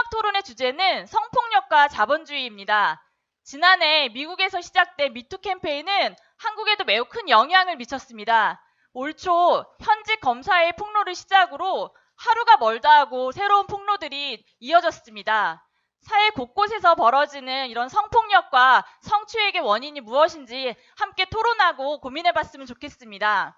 통합 토론의 주제는 성폭력과 자본주의입니다. 지난해 미국에서 시작된 미투 캠페인은 한국에도 매우 큰 영향을 미쳤습니다. 올 초 현직 검사의 폭로를 시작으로 하루가 멀다 하고 새로운 폭로들이 이어졌습니다. 사회 곳곳에서 벌어지는 이런 성폭력과 성추행의 원인이 무엇인지 함께 토론하고 고민해봤으면 좋겠습니다.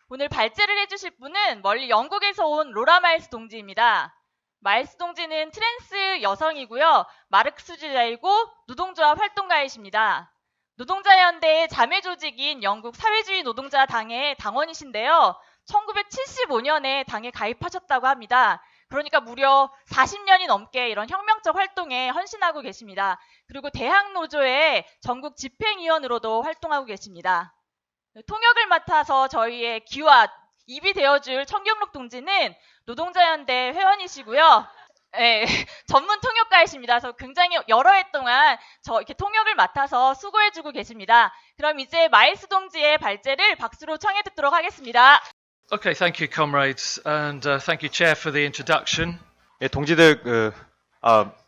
오늘 발제를 해주실 분은 멀리 영국에서 온 로라 마일스 동지입니다. 마일스 동지는 트랜스 여성이고요. 마르크스주의자이고 노동조합 활동가이십니다. 노동자연대의 자매 조직인 영국 사회주의 노동자 당의 당원이신데요. 1975년에 당에 가입하셨다고 합니다. 그러니까 무려 40년이 넘게 이런 혁명적 활동에 헌신하고 계십니다. 그리고 대학노조의 전국 집행위원으로도 활동하고 계십니다. 통역을 맡아서 저희의 귀와 입이 되어줄 청경록 동지는 노동자연대 회원이시고요. 네, 전문 통역가이십니다. 그래서 굉장히 여러 해 동안 이렇게 통역을 맡아서 수고해주고 계십니다. 그럼 이제 마일스 동지의 발제를 박수로 청해 듣도록 하겠습니다. Okay, thank you, comrades, and thank you, Chair, for the introduction. 예, 동지들,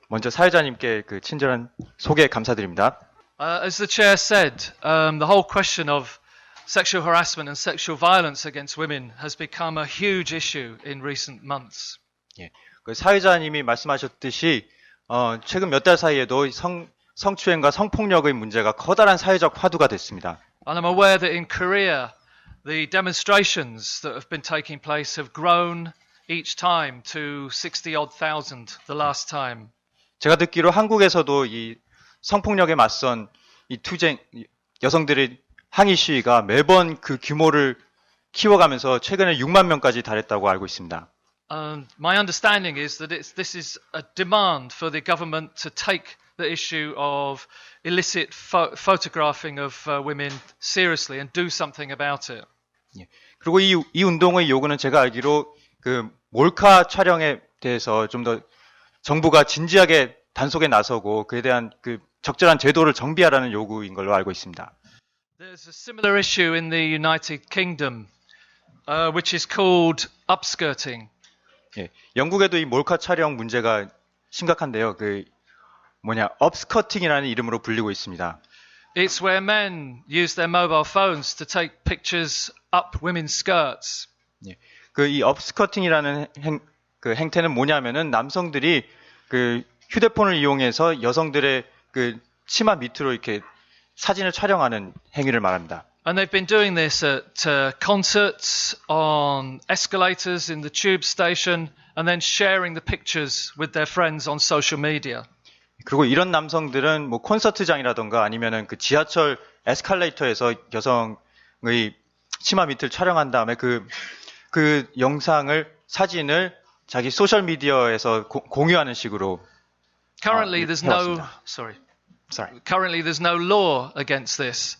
먼저 사회자님께 친절한 소개 감사드립니다. As the Chair said, the whole question of sexual harassment and sexual violence against women has become a huge issue in recent months. 예, 사회자님이 말씀하셨듯이 최근 몇 달 사이에도 성추행과 성폭력의 문제가 커다란 사회적 화두가 됐습니다. And I'm aware that in Korea, the demonstrations that have been taking place have grown each time to 60-odd thousand the last time. 제가 듣기로 한국에서도 이 성폭력에 맞선 이 여성들의 항의 시위가 매번 그 규모를 키워가면서 최근에 6만 명까지 달했다고 알고 있습니다. My understanding is that this is a demand for the government to take the issue of illicit photographing of women seriously and do something about it. 예. 그리고 이 운동의 요구는 제가 알기로 몰카 촬영에 대해서 좀 더 정부가 진지하게 단속에 나서고 그에 대한 적절한 제도를 정비하라는 요구인 걸로 알고 있습니다. There's a similar issue in the United Kingdom, which is called upskirting. 예. 영국에도 이 몰카 촬영 문제가 심각한데요. 업스커팅이라는 이름으로 불리고 있습니다. It's where men use their mobile phones to take pictures up women's skirts. 예. 이 업스커팅이라는 행태는 뭐냐면은 남성들이 휴대폰을 이용해서 여성들의 치마 밑으로 이렇게 사진을 촬영하는 행위를 말합니다. And they've been doing this at concerts, on escalators in the tube station, and then sharing the pictures with their friends on social media. 그리고 이런 남성들은 콘서트장이라던가 아니면은 지하철 에스컬레이터에서 여성의 치마 밑을 촬영한 다음에 그 사진을 자기 소셜 미디어에서 공유하는 식으로. Currently, there's no law against this.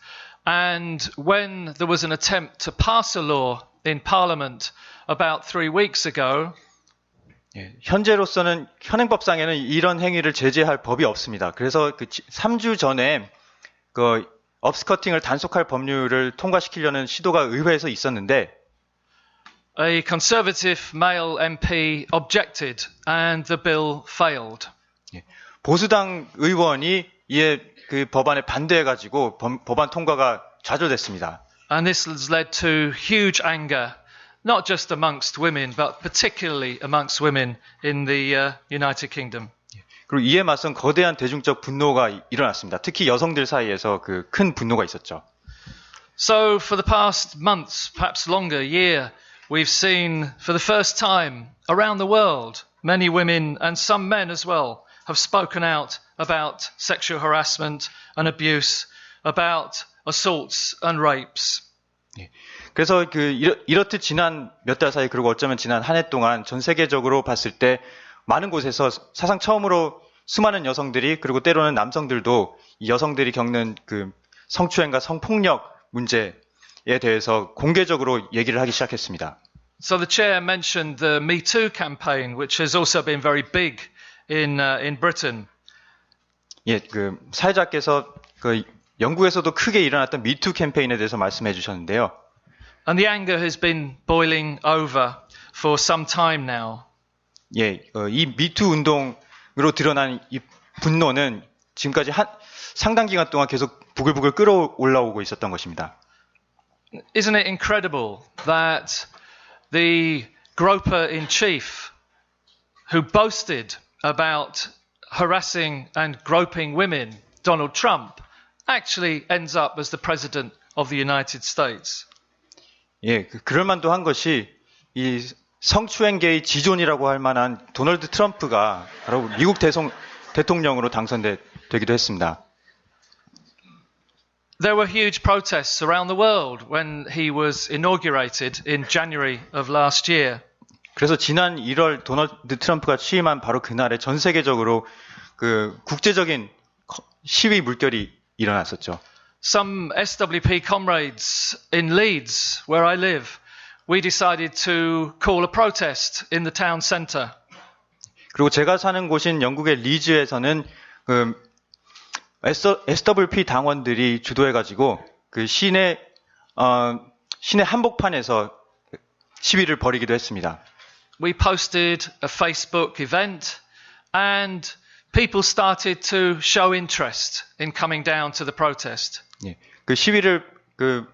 And when there was an attempt to pass a law in Parliament about 3 weeks ago, 예, 현재로서는 현행법상에는 이런 행위를 제재할 법이 없습니다. 그래서 3주 전에 업스커팅을 단속할 법률을 통과시키려는 시도가 의회에서 있었는데 a Conservative male MP objected and the bill failed. 예, 보수당 의원이 이에 법안에 반대해가지고 법안 통과가 좌절됐습니다. And this has led to huge anger, not just amongst women, but particularly amongst women in the United Kingdom. 그리고 이에 맞선 거대한 대중적 분노가 일어났습니다. 특히 여성들 사이에서 큰 분노가 있었죠. So for the past months, perhaps longer, year, we've seen for the first time around the world, many women and some men as well have spoken out about sexual harassment and abuse, about assaults and rapes. 예. 그래서 이렇듯 지난 몇 달 사이 그리고 어쩌면 지난 한 해 동안 전 세계적으로 봤을 때 많은 곳에서 사상 처음으로 수많은 여성들이 그리고 때로는 남성들도 이 여성들이 겪는 성추행과 성폭력 문제에 대해서 공개적으로 얘기를 하기 시작했습니다. So the chair mentioned the Me Too campaign, which has also been very big in Britain. 예, 사회자께서 영국에서도 크게 일어났던 미투 캠페인에 대해서 말씀해 주셨는데요. And the anger has been boiling over for some time now. 예, 이 미투 운동의 드러난 이 분노는 지금까지 상당 기간 동안 계속 부글부글 끌어올라오고 있었던 것입니다. Isn't it incredible that the groper in chief, who boasted about harassing and groping women, Donald Trump, actually ends up as the president of the United States? 예, 그럴만도 한 것이 이 성추행계의 지존이라고 할 만한 도널드 트럼프가 바로 미국 대통령으로 당선되기도 했습니다. There were huge protests around the world when he was inaugurated in January of last year. 그래서 지난 1월 도널드 트럼프가 취임한 바로 그날에 전 세계적으로 그 국제적인 시위 물결이 일어났었죠. Some SWP comrades in Leeds, where I live, we decided to call a protest in the town centre. 그리고 제가 사는 곳인 영국의 리즈에서는 그 SWP 당원들이 주도해가지고 그 시내 한복판에서 시위를 벌이기도 했습니다. We posted a Facebook event and people started to show interest in coming down to the protest. 예, 그 시위를 그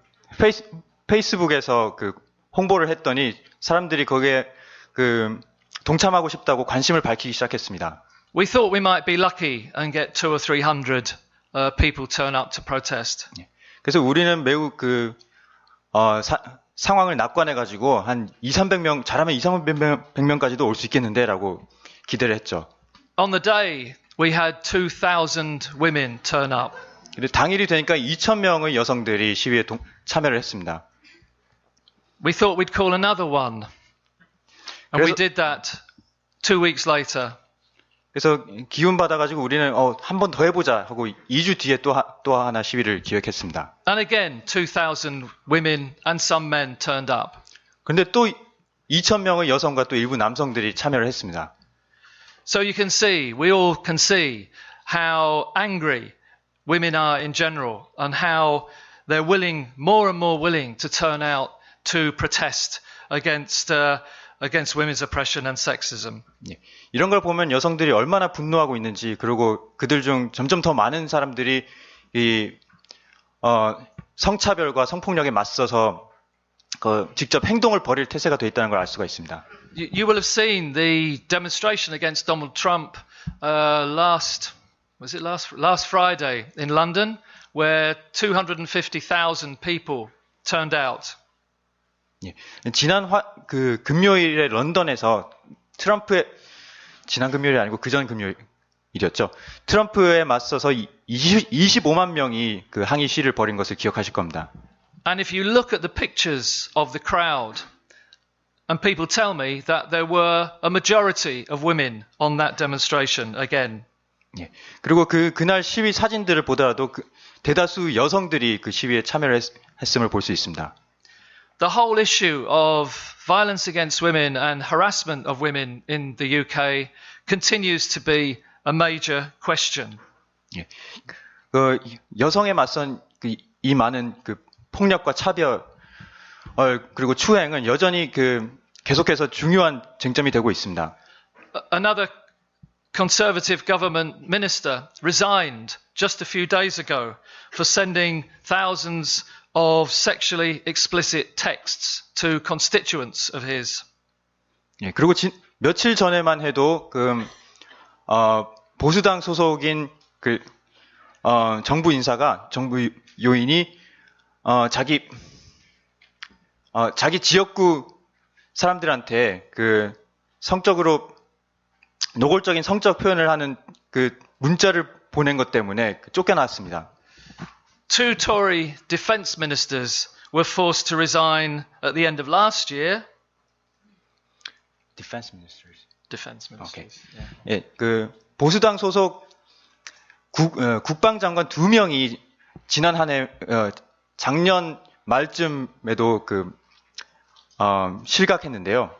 페이스북에서 그 홍보를 했더니 사람들이 거기에 그 동참하고 싶다고 관심을 밝히기 시작했습니다. We thought we might be lucky and get 200 or 300 people turn up to protest. 예, 그래서 우리는 매우 상황을 낙관해가지고 한 200-300명, 잘하면 200-300명까지도 올 수 있겠는데라고 기대를 했죠. On the day, we had 2,000 women turn up. 당일이 되니까 2,000명의 여성들이 시위에 참여를 했습니다. We thought we'd call another one. And we did that 2 weeks later. 그래서 기운 받아가지고 우리는 한 번 더 해보자 하고 2주 뒤에 또 하나 시위를 기획했습니다. And again, 2,000 women and some men turned up. 그런데 또 2,000명의 여성과 또 일부 남성들이 참여를 했습니다. So you can see, we all can see how angry women are in general and how they're willing, more and more willing to turn out to protest against women's oppression and sexism. 예, 이런 걸 보면 여성들이 얼마나 분노하고 있는지, 그리고 그들 중 점점 더 많은 사람들이 성차별과 성폭력에 맞서서 직접 행동을 벌일 태세가 돼 있다는 걸 알 수가 있습니다. You will have seen the demonstration against Donald Trump last Friday in London, where 250,000 people turned out. 예, 지난 금요일에 런던에서 지난 금요일이 아니고 그전 금요일이었죠. 트럼프에 맞서서 25만 명이 그 항의 시위를 벌인 것을 기억하실 겁니다. And if you look at the pictures of the crowd, and people tell me that there were a majority of women on that demonstration again. 예, 그리고 그날 시위 사진들을 보더라도 대다수 여성들이 그 시위에 참여를 했음을 볼 수 있습니다. The whole issue of violence against women and harassment of women in the UK continues to be a major question. 예, 여성에 맞선 이 많은 폭력과 차별 그리고 추행은 여전히 계속해서 중요한 쟁점이 되고 있습니다. Another Conservative government minister resigned just a few days ago for sending thousands of sexually explicit texts to constituents of his. 예, 그리고 며칠 전에만 해도 보수당 소속인 정부 요인이 자기 지역구 사람들한테 성적으로 노골적인 성적 표현을 하는 문자를 보낸 것 때문에 쫓겨났습니다. Two Tory defence ministers were forced to resign at the end of last year. Defense ministers. Defence ministers. Okay. 예, 보수당 소속 국방장관 2명이 지난 작년 말쯤에도 실각했는데요.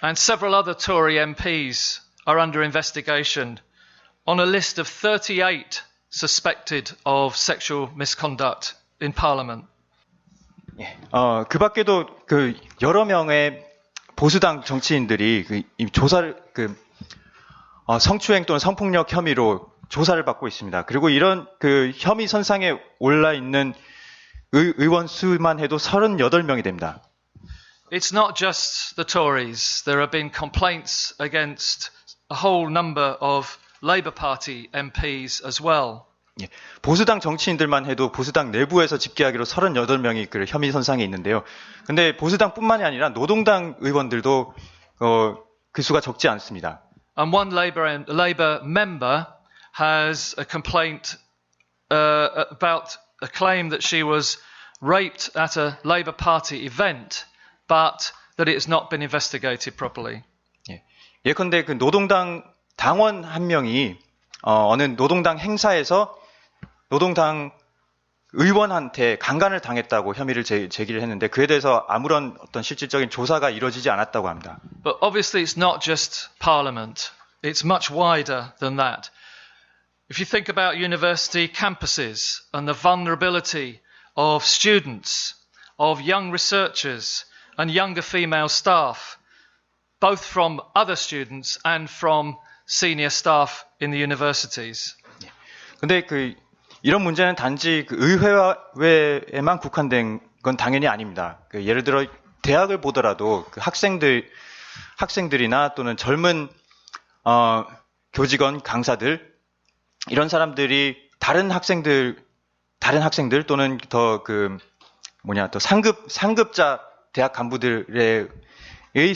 And several other Tory MPs are under investigation on a list of 38 suspected of sexual misconduct in Parliament. 예, 그 밖에도 여러 명의 보수당 정치인들이 조사를 성추행 또는 성폭력 혐의로 조사를 받고 있습니다. 그리고 이런 그 혐의 선상에 올라 있는 의원 수만 해도 38명이 됩니다. It's not just the Tories. There have been complaints against a whole number of Labour Party MPs as well. 예, 보수당 정치인들만 해도 보수당 내부에서 집계하기로 38명이 그 혐의 선상에 있는데요. 근데 보수당뿐만이 아니라 노동당 의원들도 그 수가 적지 않습니다. And one Labour member has a complaint about a claim that she was raped at a Labour Party event, but that it has not been investigated properly. 예, 예컨대 그 노동당 당원 한 명이 어느 노동당 행사에서 노동당 의원한테 강간을 당했다고 혐의를 제기를 했는데 그에 대해서 아무런 어떤 실질적인 조사가 이루어지지 않았다고 합니다. But obviously it's not just Parliament. It's much wider than that. If you think about university campuses and the vulnerability of students, of young researchers and younger female staff, both from other students and from senior staff in the universities. 근데 이런 문제는 단지 그 의회에만 국한된 건 당연히 아닙니다. 예를 들어 대학을 보더라도 그 학생들이나 또는 젊은 교직원, 강사들 이런 사람들이 다른 학생들 또는 더 상급자 대학 간부들의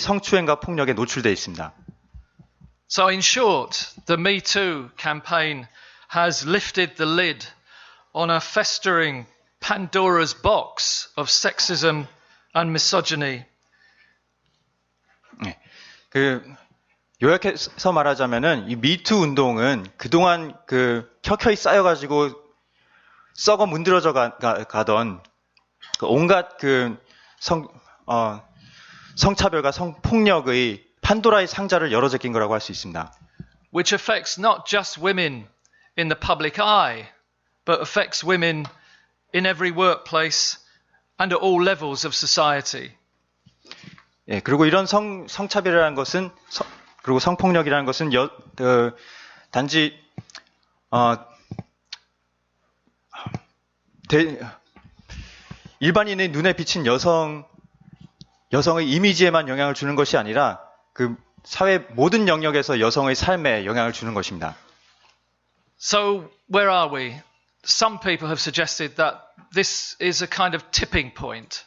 성추행과 폭력에 노출되어 있습니다. So in short, the Me Too campaign has lifted the lid on a festering Pandora's box of sexism and misogyny. 네, 요약해서 말하자면은 이 미투 운동은 그동안 켜켜이 쌓여가지고 썩어 문드러져 가던 온갖 성차별과 성폭력의 판도라의 상자를 열어 제낀 거라고 할 수 있습니다. Which affects not just women in the public eye, but affects women in every workplace and at all levels of society. 예, 그리고 이런 성차별이라는 것은 그리고 성폭력이라는 것은 단지 일반인의 눈에 비친 여성의 이미지에만 영향을 주는 것이 아니라 그 사회 모든 영역에서 여성의 삶에 영향을 주는 것입니다. So where are we? Some people have suggested that this is a kind of tipping point.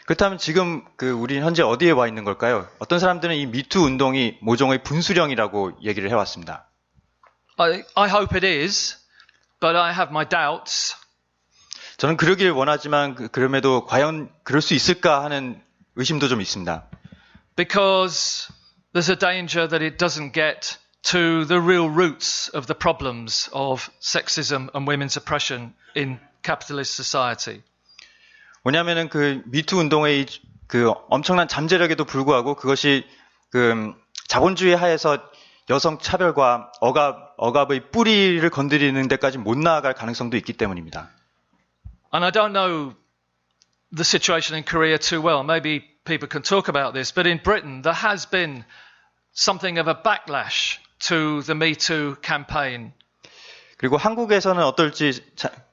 그렇다면 지금 우리 현재 어디에 와 있는 걸까요? 어떤 사람들은 이 미투 운동이 모종의 분수령이라고 얘기를 해왔습니다. I hope it is, but I have my doubts. 저는 그러길 원하지만 그럼에도 과연 그럴 수 있을까 하는 의심도 좀 있습니다. Because there's a danger that it doesn't get to the real roots of the problems of sexism and women's oppression in capitalist society. 뭐냐면은 미투 운동의 엄청난 잠재력에도 불구하고 그것이 자본주의 하에서 여성 차별과 억압의 뿌리를 건드리는 데까지 못 나아갈 가능성도 있기 때문입니다. And I don't know the situation in Korea too well. Maybe people can talk about this, but in Britain there has been something of a backlash to the Me Too campaign. 그리고 한국에서는 어떨지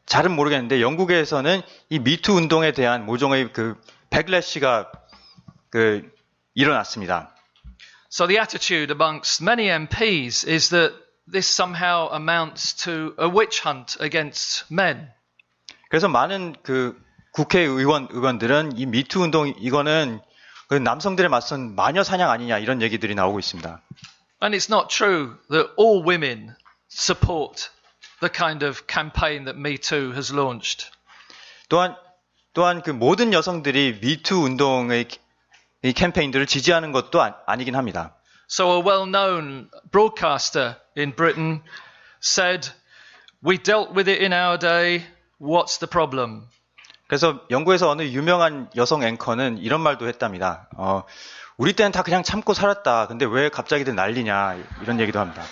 잘은 모르겠는데 영국에서는 이 미투 운동에 대한 모종의 백래시가 일어났습니다. So the attitude amongst many MPs is that this somehow amounts to a witch hunt against men. 그래서 많은 국회의원들은 이 미투 운동 이거는 남성들에 맞선 마녀 사냥 아니냐 이런 얘기들이 나오고 있습니다. And it's not true that all women support the kind of campaign that Me Too has launched. 또한 모든 여성들이 미투 운동의 이 캠페인들을 지지하는 것도 아니긴 합니다. So a well-known broadcaster in Britain said, "We dealt with it in our day. What's the problem?" 그래서 영국에서 어느 유명한 여성 앵커는 이런 말도 했답니다. 우리 때는 다 그냥 참고 살았다. 근데 왜 갑자기들 난리냐 이런 얘기도 합니다.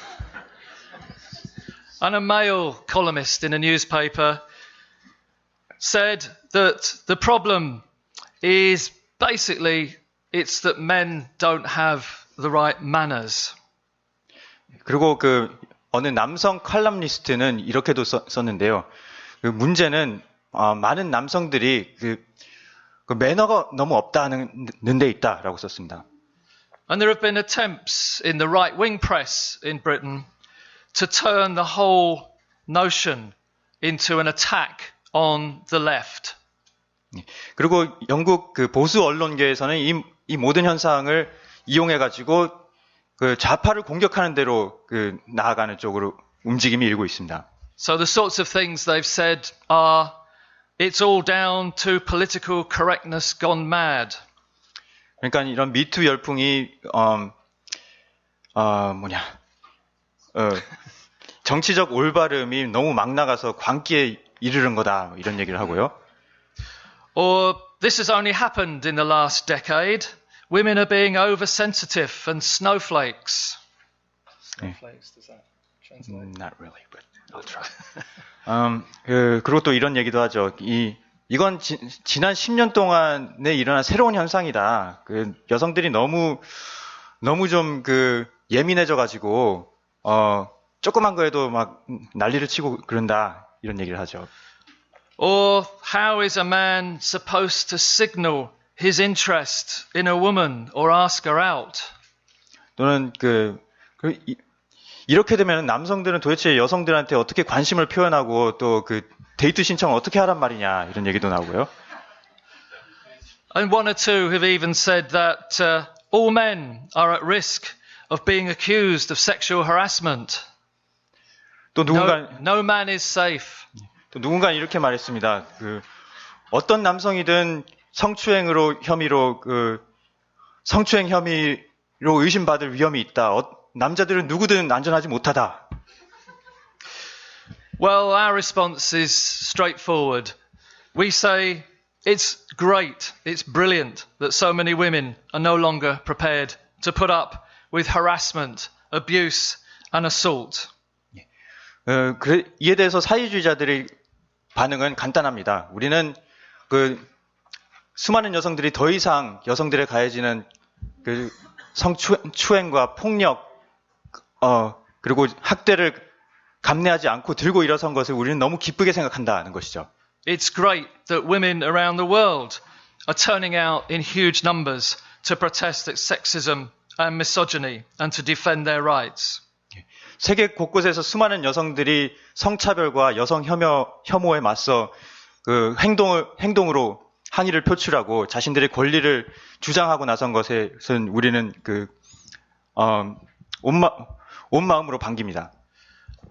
And a male columnist in a newspaper said that the problem is basically it's that men don't have the right manners. 그리고 그 어느 남성 칼럼니스트는 이렇게도 썼는데요. 그 문제는 많은 남성들이 그 매너가 너무 없다는 데 있다라고 썼습니다. And there have been attempts in the right-wing press in Britain to turn the whole notion into an attack on the left. 그리고 영국 그 보수 언론계에서는 이 모든 현상을 이용해 가지고 그 좌파를 공격하는 대로 그 나아가는 쪽으로 움직임이 일고 있습니다. So the sorts of things they've said are, it's all down to political correctness gone mad. 그러니까 이런 미투 열풍이 정치적 올바름이 너무 막 나가서 광기에 이르는 거다 이런 얘기를 하고요. Or this has only happened in the last decade. Women are being oversensitive and snowflakes. Snowflakes, does that translate? Not really, but I'll try. 그리고 또 이런 얘기도 하죠. 이건 지난 10년 동안에 일어난 새로운 현상이다. 그 여성들이 너무 좀 그 예민해져 가지고 조그만 거에도 막 난리를 치고 그런다 이런 얘기를 하죠. Or how is a man supposed to signal his interest in a woman or ask her out? 또는 이렇게 되면 남성들은 도대체 여성들한테 어떻게 관심을 표현하고 또 그 데이트 신청을 어떻게 하란 말이냐 이런 얘기도 나오고요. And one or two have even said that all men are at risk of being accused of sexual harassment. 또 No man is safe. 또 누군가 이렇게 말했습니다. 그 어떤 남성이든 성추행 혐의로 의심받을 위험이 있다. 남자들은 누구든 안전하지 못하다. Well, our response is straightforward. We say it's great, it's brilliant that so many women are no longer prepared to put up with harassment, abuse, and assault. 이에 대해서 사회주의자들의 반응은 간단합니다. 우리는 수많은 여성들이 더 이상 여성들에 가해지는 그 성추행과 폭력, 그리고 학대를 감내하지 않고 들고 일어선 것을 우리는 너무 기쁘게 생각한다는 것이죠. It's great that women around the world are turning out in huge numbers to protest against sexism and misogyny and to defend their rights. 세계 곳곳에서 수많은 여성들이 성차별과 여성 혐오에 맞서 그 행동으로 항의를 표출하고 자신들의 권리를 주장하고 나선 것에는 우리는 온 마음으로 반깁니다.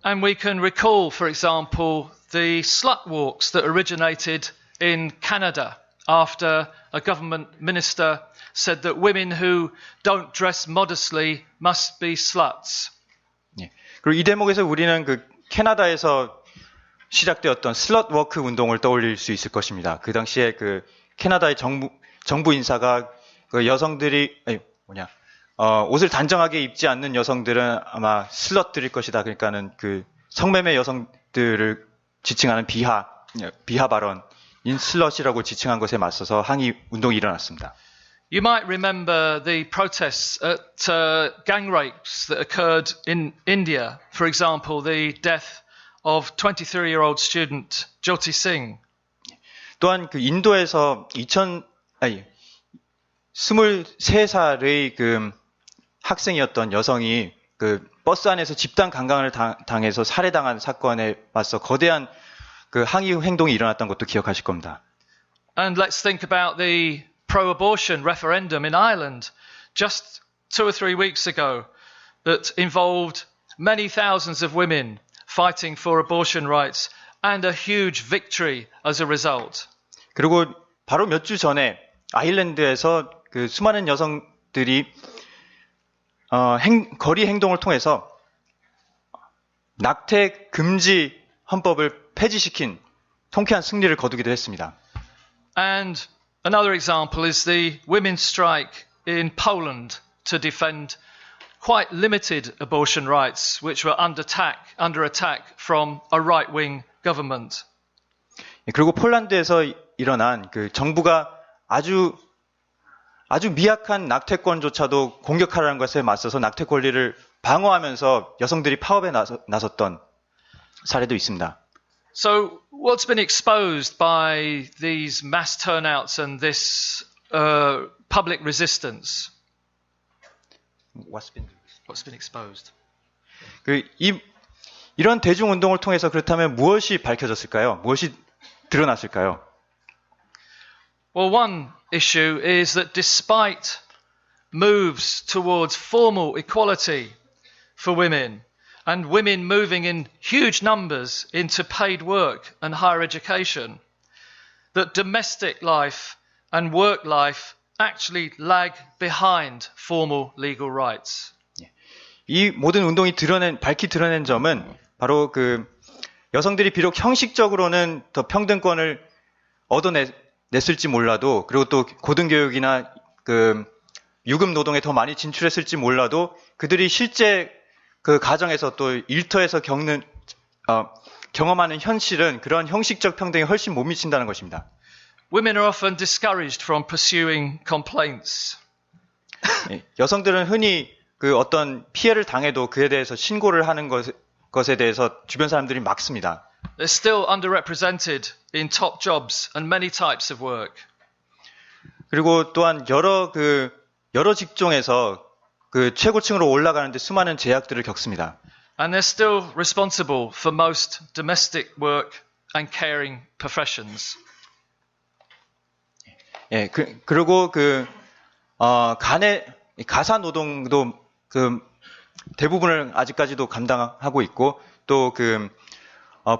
And we can recall, for example, the slut walks that originated in Canada after a government minister said that women who don't dress modestly must be sluts. 그리고 이 대목에서 우리는 그 캐나다에서 시작되었던 슬럿 워크 운동을 떠올릴 수 있을 것입니다. 그 당시에 그 캐나다의 정부 인사가 그 여성들이 옷을 단정하게 입지 않는 여성들은 아마 슬럿들일 것이다. 그러니까는 그 성매매 여성들을 지칭하는 비하 발언인 슬럿이라고 지칭한 것에 맞서서 항의 운동이 일어났습니다. You might remember the protests at gang rapes that occurred in India. For example, the death of 23-year-old student Jyoti Singh. 또한 그 인도에서 23살의 그 학생이었던 여성이 그 버스 안에서 집단 강간을 당해서 살해당한 사건에 맞서 거대한 그 항의 행동이 일어났던 것도 기억하실 겁니다. And let's think about the pro-abortion referendum in Ireland just 2 or 3 weeks ago that involved many thousands of women fighting for abortion rights and a huge victory as a result. 그리고 바로 몇 주 전에 아일랜드에서 그 수많은 여성들이 거리 행동을 통해서 낙태 금지 헌법을 폐지시킨 통쾌한 승리를 거두기도 했습니다. And another example is the women's strike in Poland to defend quite limited abortion rights, which were under attack from a right-wing government. 그리고 폴란드에서 일어난 그 정부가 아주 미약한 낙태권조차도 공격하라는 것에 맞서서 낙태 권리를 방어하면서 여성들이 파업에 나섰던 사례도 있습니다. So, what's been exposed by these mass turnouts and this public resistance? What's been exposed? 이런 대중운동을 통해서 그렇다면 무엇이 밝혀졌을까요? 무엇이 드러났을까요? Well, one issue is that despite moves towards formal equality for women and women moving in huge numbers into paid work and higher education, that domestic life and work life actually lag behind formal legal rights. 이 모든 운동이 밝히 드러낸 점은 바로 여성들이 비록 형식적으로는 더 평등권을 얻어냈을지 몰라도, 그리고 또 고등교육이나 유급 노동에 더 많이 진출했을지 몰라도 그들이 실제 가정에서 또 일터에서 경험하는 현실은 그런 형식적 평등에 훨씬 못 미친다는 것입니다. Women are often discouraged from pursuing complaints. 여성들은 흔히 어떤 피해를 당해도 그에 대해서 신고를 하는 것에 대해서 주변 사람들이 막습니다. They're still underrepresented in top jobs and many types of work. 그리고 또한 여러 직종에서 최고층으로 올라가는데 수많은 제약들을 겪습니다. And they're still responsible for most domestic work and caring professions. 예, 그리고 가사 노동도 대부분을 아직까지도 감당하고 있고, 또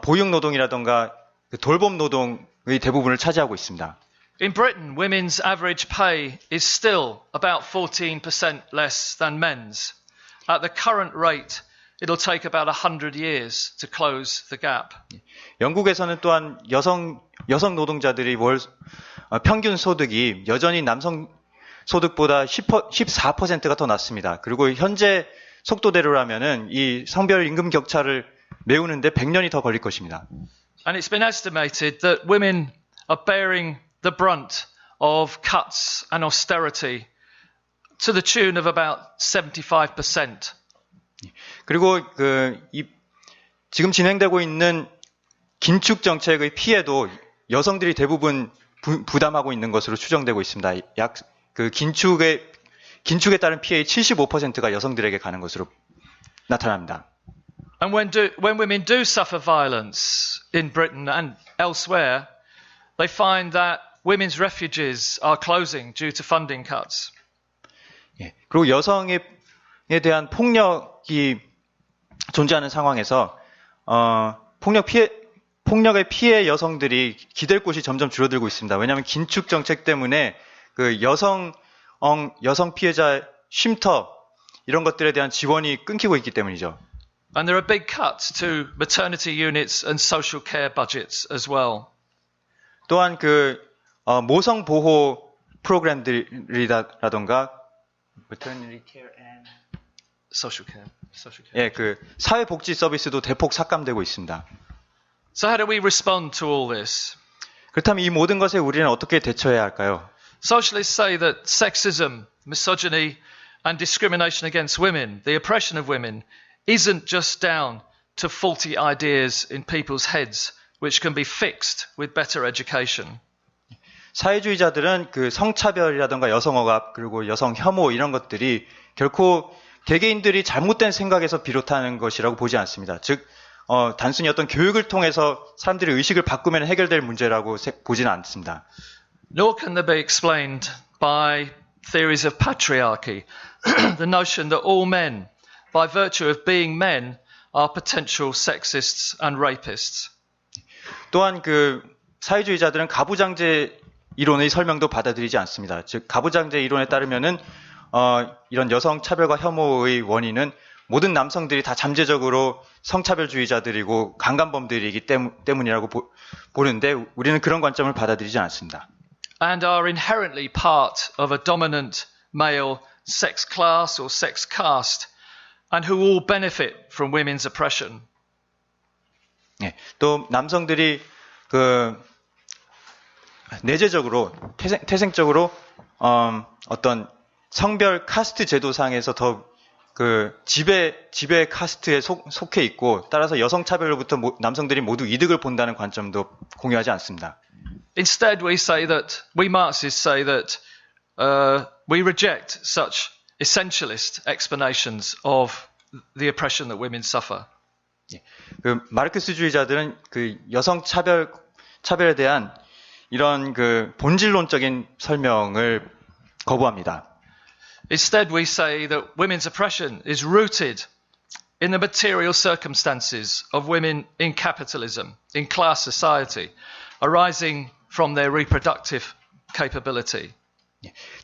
보육 노동이라던가 돌봄 노동의 대부분을 차지하고 있습니다. In Britain, women's average pay is still about 14% less than men's. At the current rate, it'll take about 100 years to close the gap. 영국에서는 또한 여성 노동자들이 평균 소득이 여전히 남성 소득보다 14%가 더 낮습니다. 그리고 현재 속도대로라면은 이 성별 임금 격차를 메우는데 100년이 더 걸릴 것입니다. And it's been estimated that women are bearing the brunt of cuts and austerity to the tune of about 75%. 그리고 지금 진행되고 있는 긴축 정책의 피해도 여성들이 대부분 부담하고 있는 것으로 추정되고 있습니다. 긴축에 따른 피해의 75%가 여성들에게 가는 것으로 나타납니다. And when women do suffer violence in Britain and elsewhere, they find that women's refuges are closing due to funding cuts. 예, 그리고 여성에 대한 폭력이 존재하는 상황에서 폭력의 피해 여성들이 기댈 곳이 점점 줄어들고 있습니다. 왜냐하면 긴축 정책 때문에 여성 피해자 쉼터 이런 것들에 대한 지원이 끊기고 있기 때문이죠. And there are big cuts to maternity units and social care budgets as well. 또한 모성 보호 프로그램들이라던가 maternity care and social care. 예, 사회복지 서비스도 대폭 삭감되고 있습니다. So how do we respond to all this? 그렇다면 이 모든 것에 우리는 어떻게 대처해야 할까요? Socialists say that sexism, misogyny, and discrimination against women, the oppression of women, isn't just down to faulty ideas in people's heads, which can be fixed with better education. 사회주의자들은 성차별이라든가 여성 억압 그리고 여성 혐오 이런 것들이 결코 개개인들이 잘못된 생각에서 비롯하는 것이라고 보지 않습니다. 즉 단순히 어떤 교육을 통해서 사람들의 의식을 바꾸면 해결될 문제라고 보지는 않습니다. Nor can they be explained by theories of patriarchy, the notion that all men, by virtue of being men, are potential sexists and rapists. 또한 사회주의자들은 가부장제 이론의 설명도 받아들이지 않습니다. 즉 가부장제 이론에 따르면은 이런 여성 차별과 혐오의 원인은 모든 남성들이 다 잠재적으로 성차별주의자들이고 강간범들이기 때문이라고 보는데 우리는 그런 관점을 받아들이지 않습니다. And are inherently part of a dominant male sex class or sex caste, and who all benefit from women's oppression. 네, 또 남성들이 내재적으로 태생적으로 어떤 성별 카스트 제도상에서 더 그 지배 카스트에 속해 있고 따라서 여성 차별로부터 남성들이 모두 이득을 본다는 관점도 공유하지 않습니다. Instead, we Marxists say that we reject such essentialist explanations of the oppression that women suffer. 그 마르크스주의자들은 그 여성 차별에 대한 이런 그 본질론적인 설명을 거부합니다. Instead, we say that women's oppression is rooted in the material circumstances of women in capitalism, in class society, arising from their reproductive capability.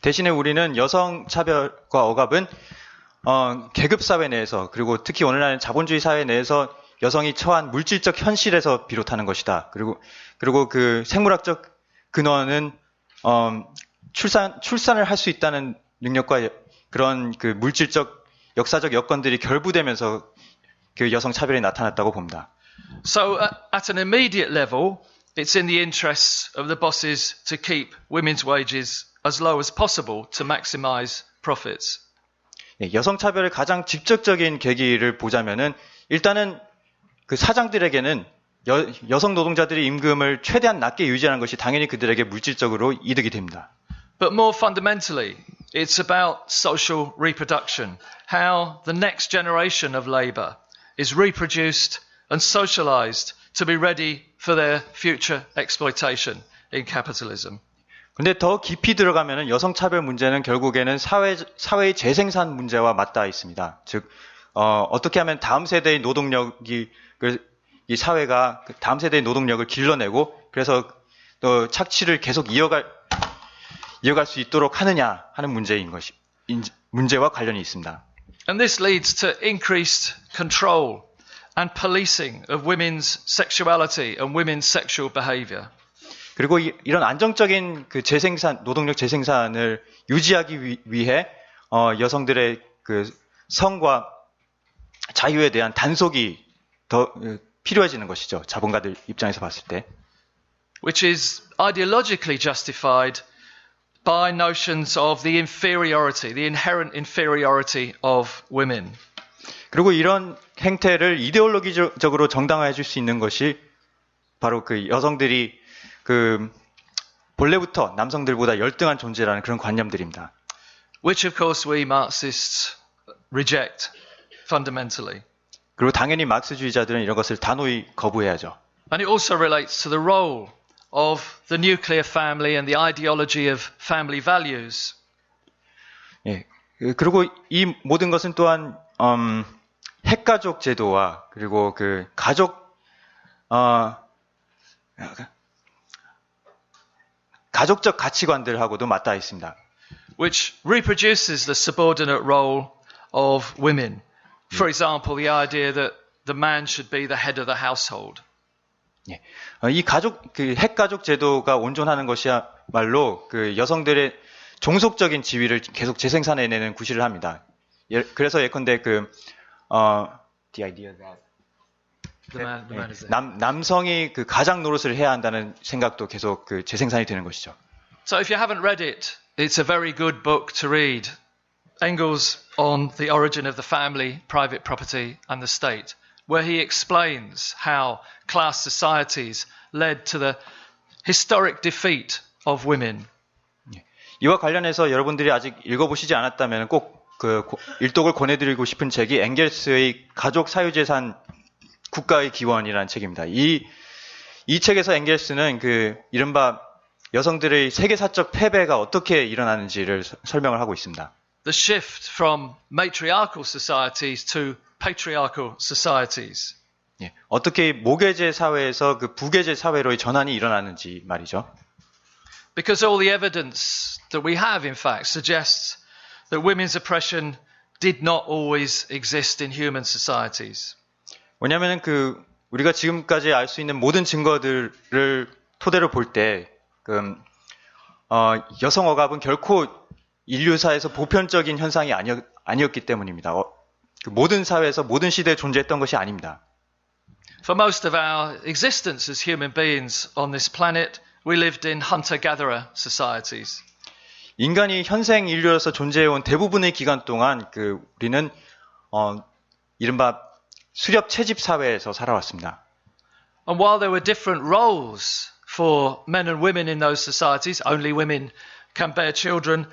대신에 우리는 여성 차별과 억압은 계급 사회 내에서 그리고 특히 오늘날 자본주의 사회 내에서 여성이 처한 물질적 현실에서 비롯하는 것이다. 그리고 그 생물학적 근원은 출산을 할 수 있다는 능력과 그런 그 물질적 역사적 여건들이 결부되면서 그 여성 차별이 나타났다고 봅니다. So at an immediate level, it's in the interests of the bosses to keep women's wages as low as possible to maximize profits. 여성 차별의 가장 직접적인 계기를 보자면은 일단은 그 사장들에게는 여성 노동자들의 임금을 최대한 낮게 유지하는 것이 당연히 그들에게 물질적으로 이득이 됩니다. But more fundamentally, it's about social reproduction, how the next generation of labour is reproduced and socialised to be ready for their future exploitation in capitalism. 근데 더 깊이 들어가면은 여성 차별 문제는 결국에는 사회의 재생산 문제와 맞닿아 있습니다. 즉, 어떻게 하면 다음 세대의 이 사회가 다음 세대의 노동력을 길러내고 그래서 또 착취를 계속 이어갈 수 있도록 하느냐 하는 문제와 관련이 있습니다. And this leads to increased control and policing of women's sexuality and women's sexual behaviour. 그리고 이런 안정적인 그 노동력 재생산을 유지하기 위해 여성들의 그 성과 자유에 대한 단속이 더 필요해지는 것이죠. 자본가들 입장에서 봤을 때. Which is ideologically justified by notions of the inferiority, the inherent inferiority of women. 그리고 이런 행태를 이데올로기적으로 정당화해 줄 수 있는 것이 바로 그 여성들이 그 본래부터 남성들보다 열등한 존재라는 그런 관념들입니다. Which of course we Marxists reject fundamentally. 그리고 당연히 막스주의자들은 이런 것을 단호히 거부해야죠. And it also relates to the role of the nuclear family and the ideology of family values. 예. 그리고 이 모든 것은 또한 핵가족 제도와 그리고 그 가족적 가치관들하고도 맞닿아 있습니다. Which reproduces the subordinate role of women. For example, the idea that the man should be the head of the household. 예. 이 핵가족 제도가 온전하는 것이야말로 그 여성들의 종속적인 지위를 계속 재생산해내는 구실을 합니다. 그래서 예컨대 the idea that The man is there. 남성이 그 가장 노릇을 해야 한다는 생각도 계속 그 재생산이 되는 것이죠. So if you haven't read it, it's a very good book to read. Engels on the origin of the family, private property and the state, where he explains how class societies led to the historic defeat of women. 이와 관련해서 여러분들이 아직 읽어보시지 않았다면 꼭 그 일독을 권해드리고 싶은 책이 엥겔스의 가족 사유재산 국가의 기원이라는 책입니다. 이 책에서 엥겔스는 그 이른바 여성들의 세계사적 패배가 어떻게 일어나는지를 설명을 하고 있습니다. The shift from matriarchal societies to patriarchal societies. 예, 어떻게 모계제 사회에서 그 부계제 사회로의 전환이 일어나는지 말이죠. Because all the evidence that we have, in fact, suggests that women's oppression did not always exist in human societies. 왜냐하면 그 우리가 지금까지 알 수 있는 모든 증거들을 토대로 볼 때 여성 억압은 결코 인류사에서 보편적인 현상이 아니었기 때문입니다. 그 모든 사회에서 모든 시대에 존재했던 것이 아닙니다. For most of our existence as human beings on this planet, we lived in hunter-gatherer societies. 인간이 현생 인류로서 존재해온 대부분의 기간 동안 우리는 이른바 수렵 채집 사회에서 살아왔습니다. And while there were different roles for men and women in those societies, only women can bear children,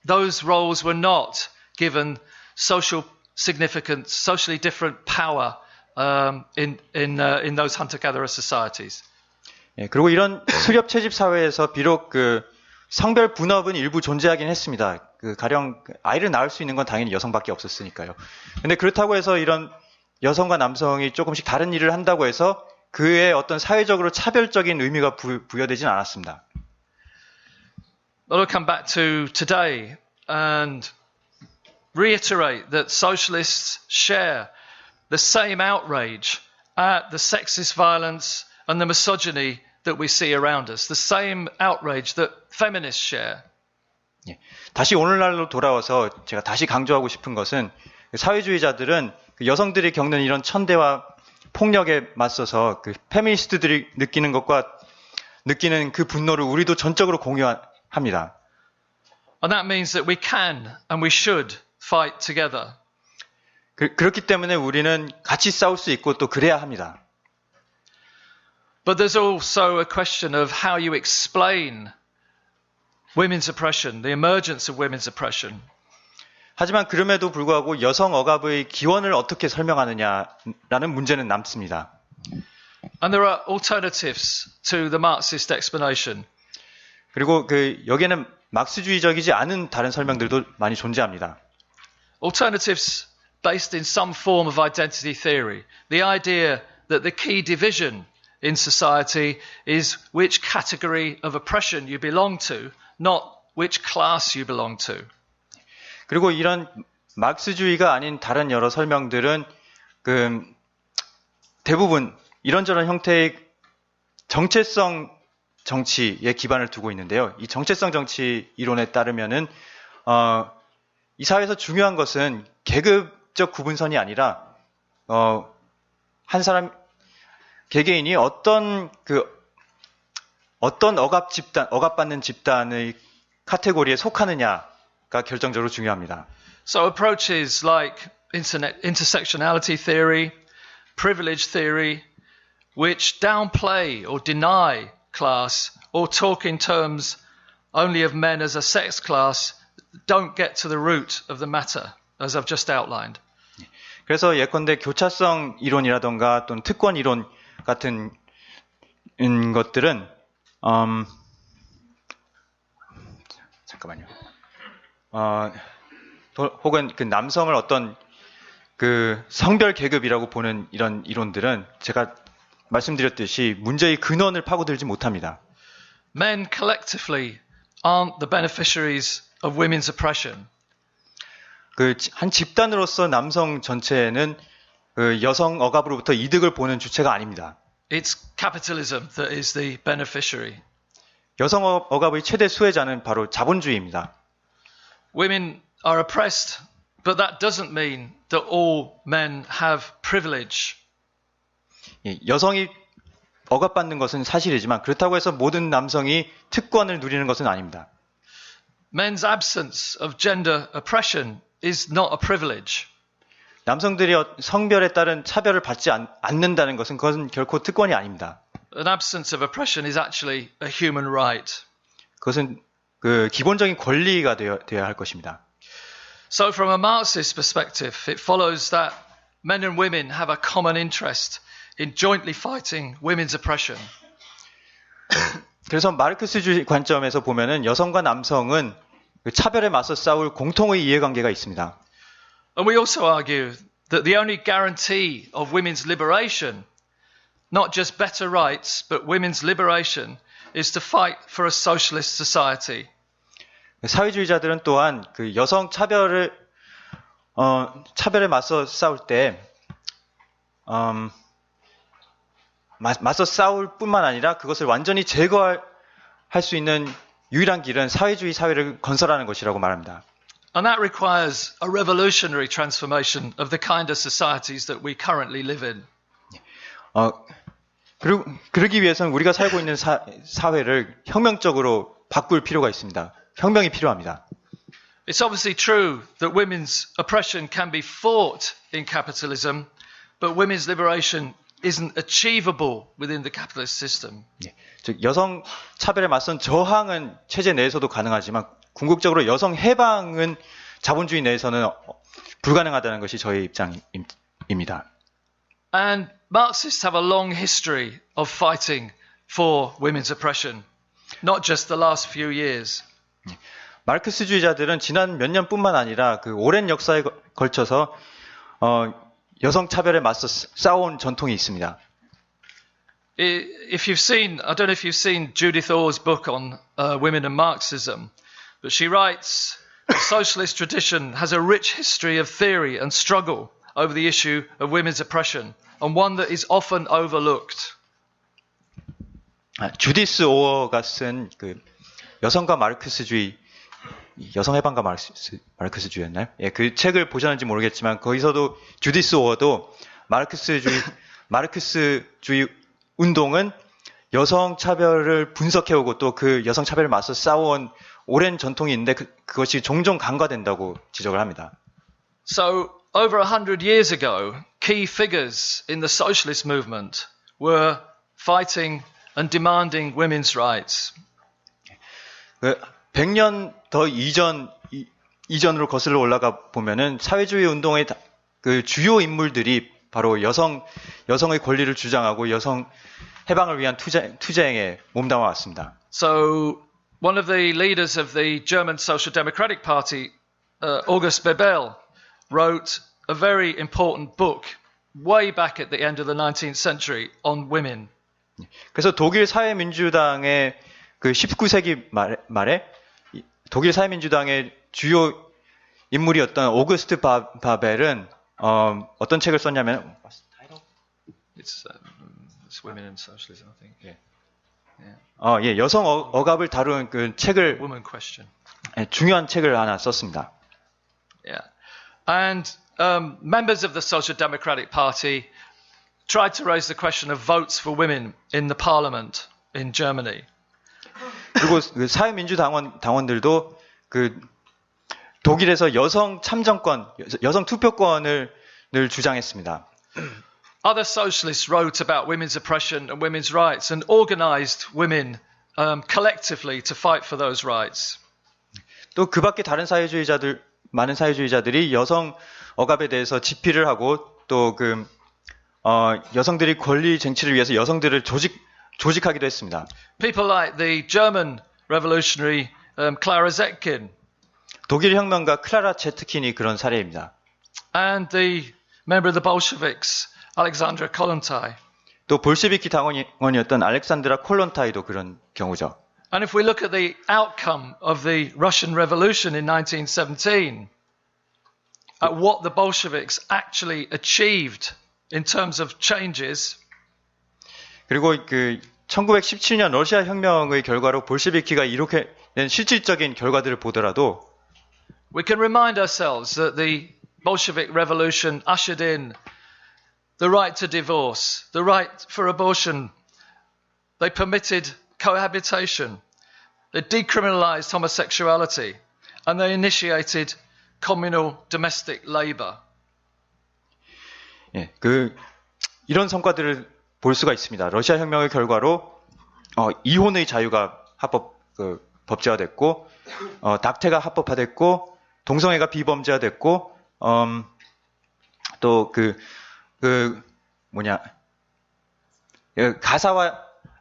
those roles were not given social significance, socially different power in those hunter-gatherer societies. 예, 그리고 이런 수렵 채집 사회에서 비록 그 성별 분업은 일부 존재하긴 했습니다. 그 가령 아이를 낳을 수 있는 건 당연히 여성밖에 없었으니까요. 근데 그렇다고 해서 이런 여성과 남성이 조금씩 다른 일을 한다고 해서 그의 어떤 사회적으로 차별적인 의미가 부여되진 않았습니다. I'll come back to today and reiterate that socialists share the same outrage at the sexist violence and the misogyny that we see around us, the same outrage that feminists share. 예, 다시 오늘날로 돌아와서 제가 다시 강조하고 싶은 것은 사회주의자들은 여성들이 겪는 이런 천대와 폭력에 맞서서 그 페미니스트들이 느끼는 그 분노를 우리도 전적으로 공유합니다. And that means that we can and we should fight together. 그렇기 때문에 우리는 같이 싸울 수 있고 또 그래야 합니다. But there's also a question of how you explain women's oppression, the emergence of women's oppression. 하지만 그럼에도 불구하고 여성 억압의 기원을 어떻게 설명하느냐라는 문제는 남습니다. And there are alternatives to the Marxist explanation. 그리고 여기에는 막스주의적이지 않은 다른 설명들도 많이 존재합니다. Alternatives based in some form of identity theory. The idea that the key division in society is which category of oppression you belong to, not which class you belong to. 그리고 이런 막스주의가 아닌 다른 여러 설명들은 대부분 이런저런 형태의 정체성 정치에 기반을 두고 있는데요. 이 정체성 정치 이론에 따르면은 이 사회에서 중요한 것은 계급적 구분선이 아니라 한 사람 개개인이 어떤 억압받는 집단의 카테고리에 속하느냐가 결정적으로 중요합니다. So approaches like intersectionality theory, privilege theory, which downplay or deny class or talk in terms only of men as a sex class, don't get to the root of the matter, as I've just outlined. 그래서 예컨대 교차성 이론이라던가 또는 특권 이론 같은 것들은 잠깐만요. 혹은 남성을 어떤 성별 계급이라고 보는 이런 이론들은 제가 말씀드렸듯이 문제의 근원을 파고들지 못합니다. Men collectively aren't the beneficiaries of women's oppression. 한 집단으로서 남성 전체는 여성 억압으로부터 이득을 보는 주체가 아닙니다. It's capitalism that is the beneficiary. 여성 억압의 최대 수혜자는 바로 자본주의입니다. Women are oppressed, but that doesn't mean that all men have privilege. 여성이 억압받는 것은 사실이지만 그렇다고 해서 모든 남성이 특권을 누리는 것은 아닙니다. Men's absence of gender oppression is not a privilege. 남성들이 성별에 따른 차별을 받지 않는다는 것은 그것은 결코 특권이 아닙니다. An absence of oppression is actually a human right. 그것은 기본적인 권리가 되어야 할 것입니다. So from a Marxist perspective, it follows that men and women have a common interest in jointly fighting women's oppression. 그래서 마르크스주의 관점에서 보면은 여성과 남성은 차별에 맞서 싸울 공통의 이해관계가 있습니다. And we also argue that the only guarantee of women's liberation, not just better rights, but women's liberation, is to fight for a socialist society. 사회주의자들은 또한 여성 차별에 맞서 싸울 때 맞서 싸울 뿐만 아니라 그것을 완전히 제거할 수 있는 유일한 길은 사회주의 사회를 건설하는 것이라고 말합니다. And that requires a revolutionary transformation of the kind of societies that we currently live in. 그러기 위해서는 우리가 살고 있는 사회를 혁명적으로 바꿀 필요가 있습니다. 혁명이 필요합니다. It's obviously true that women's oppression can be fought in capitalism, but women's liberation isn't achievable within the capitalist system. 예, 즉 여성 차별에 맞선 저항은 체제 내에서도 가능하지만 궁극적으로 여성 해방은 자본주의 내에서는 불가능하다는 것이 저의 입장입니다. And Marxists have a long history of fighting for women's oppression, not just the last few years. 마르크스주의자들은 지난 몇 년뿐만 아니라 그 오랜 역사에 걸쳐서 여성 차별에 맞서 싸워온 전통이 있습니다. If you've seen, I don't know if you've seen Judith Orr's book on women and Marxism, but she writes, the socialist tradition has a rich history of theory and struggle over the issue of women's oppression, and one that is often overlooked. 주디스 오어가 쓴 그 여성과 마르크스주의, 여성 해방과 마르크스주의였나요? 예, 그 책을 보셨는지 모르겠지만 거기서도 주디스 오어도 마르크스주의 운동은 여성 차별을 분석해오고 또 그 여성 차별을 맞서 싸워온 오랜 전통이 있는데 그것이 종종 간과된다고 지적을 합니다. So, over 100 years ago, key figures in the socialist movement were fighting and demanding women's rights. 100년 더 이전으로 거슬러 올라가 보면은 사회주의 운동의 그 주요 인물들이 바로 여성의 권리를 주장하고 여성 해방을 위한 투쟁에 몸담아 왔습니다. So, one of the leaders of the German Social Democratic Party, August Bebel, wrote a very important book way back at the end of the 19th century on women. 그래서 독일 사회민주당의 그 19세기 말에 독일 사회민주당의 주요 인물이었던 오그스트 바벨은 어떤 책을 썼냐면 It's Women and Socialism, I think. 예, 여성 억압을 다룬 그 책을 Woman Question. 중요한 책을 하나 썼습니다. Yeah, and members of the Social Democratic Party tried to raise the question of votes for women in the parliament in Germany. 그리고 그 사회민주당원들도 그 독일에서 여성 참정권, 여성 투표권을 늘 주장했습니다. Other socialists wrote about women's oppression and women's rights and organized women collectively to fight for those rights. 또 그 밖에 많은 사회주의자들이 여성 억압에 대해서 집필을 하고 또 그 여성들이 권리 쟁취를 위해서 여성들을 조직하기도 했습니다. People like the German revolutionary Clara Zetkin 독일 혁명가 클라라 제트킨이 그런 사례입니다. and the member of the Bolsheviks, Alexandra Kollontai. 또 볼셰비키 당원이었던 알렉산드라 콜론타이도 그런 경우죠. And if we look at the outcome of the Russian Revolution in 1917, at what the Bolsheviks actually achieved in terms of changes, 그리고 그 1917년 러시아 혁명의 결과로 볼셰비키가 이렇게 낸 실질적인 결과들을 보더라도 we can remind ourselves that the Bolshevik Revolution ushered in the right to divorce, the right for abortion. They permitted cohabitation. They decriminalized homosexuality. And they initiated communal domestic labor. 예, 이런 성과들을 볼 수가 있습니다. 러시아 혁명의 결과로 이혼의 자유가 법제화됐고, 낙태가 합법화됐고, 동성애가 비범죄화됐고, 또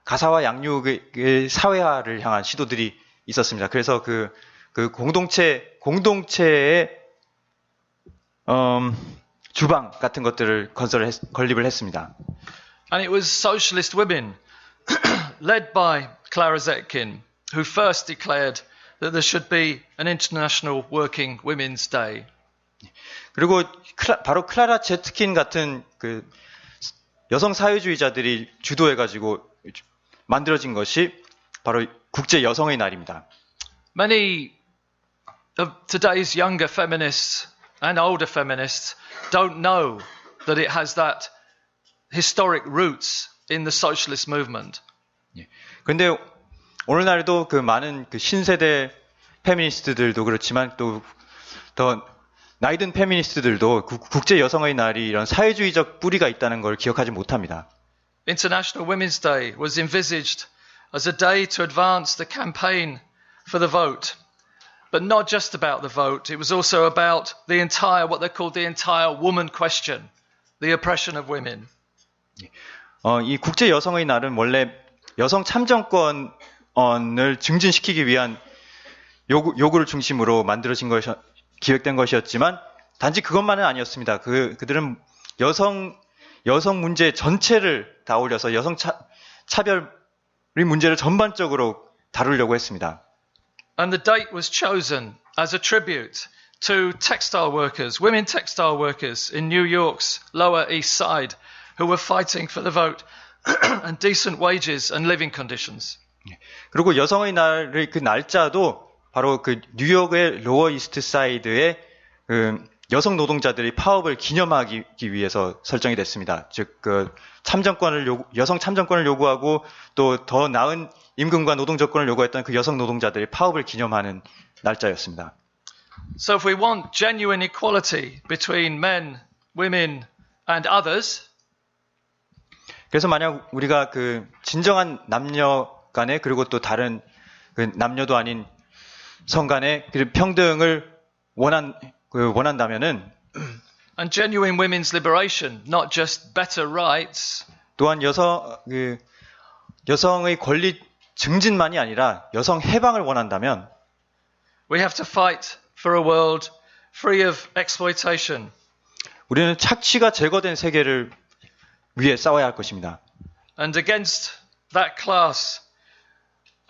가사와 양육의 사회화를 향한 시도들이 있었습니다. 그래서 그 공동체의 주방 같은 것들을 건립을 했습니다. And it was socialist women led by Clara Zetkin who first declared that there should be an International Working Women's Day. 그리고 바로 클라라 제트킨 같은 그 여성 사회주의자들이 주도해가지고 만들어진 것이 바로 국제 여성의 날입니다. Many of today's younger feminists and older feminists don't know that it has that historic roots in the socialist movement. 그런데 오늘날에도 그 많은 그 신세대 페미니스트들도 그렇지만 또 더 나이든 페미니스트들도 국제 여성의 날이 이런 사회주의적 뿌리가 있다는 걸 기억하지 못합니다. International Women's Day was envisaged as a day to advance the campaign for the vote. But not just about the vote, it was also about the entire, what they called the entire woman question, the oppression of women. 이 국제 여성의 날은 원래 여성 참정권을 증진시키기 위한 요구를 중심으로 기획된 것이었지만 단지 그것만은 아니었습니다. 그들은 여성 문제 전체를 다 올려서 여성 차별의 문제를 전반적으로 다루려고 했습니다. And the date was chosen as a tribute to textile workers, women textile workers in New York's Lower East Side who were fighting for the vote and decent wages and living conditions. 그리고 여성의 날의 그 날짜도 바로 그 뉴욕의 로어 이스트 사이드의 그 여성 노동자들이 파업을 기념하기 위해서 설정이 됐습니다. 즉, 여성 참정권을 요구하고 또 더 나은 임금과 노동 조건을 요구했던 그 여성 노동자들이 파업을 기념하는 날짜였습니다. So if we want genuine equality between men, women and others, 그래서 만약 우리가 그 진정한 남녀 간에 그리고 또 다른 그 남녀도 아닌 성 간의 그 평등을 원한다면은 and genuine women's liberation, not just better rights, 또한 여성의 권리 증진만이 아니라 여성 해방을 원한다면 we have to fight for a world free of exploitation. 우리는 착취가 제거된 세계를 위해 싸워야 할 것입니다. And against that class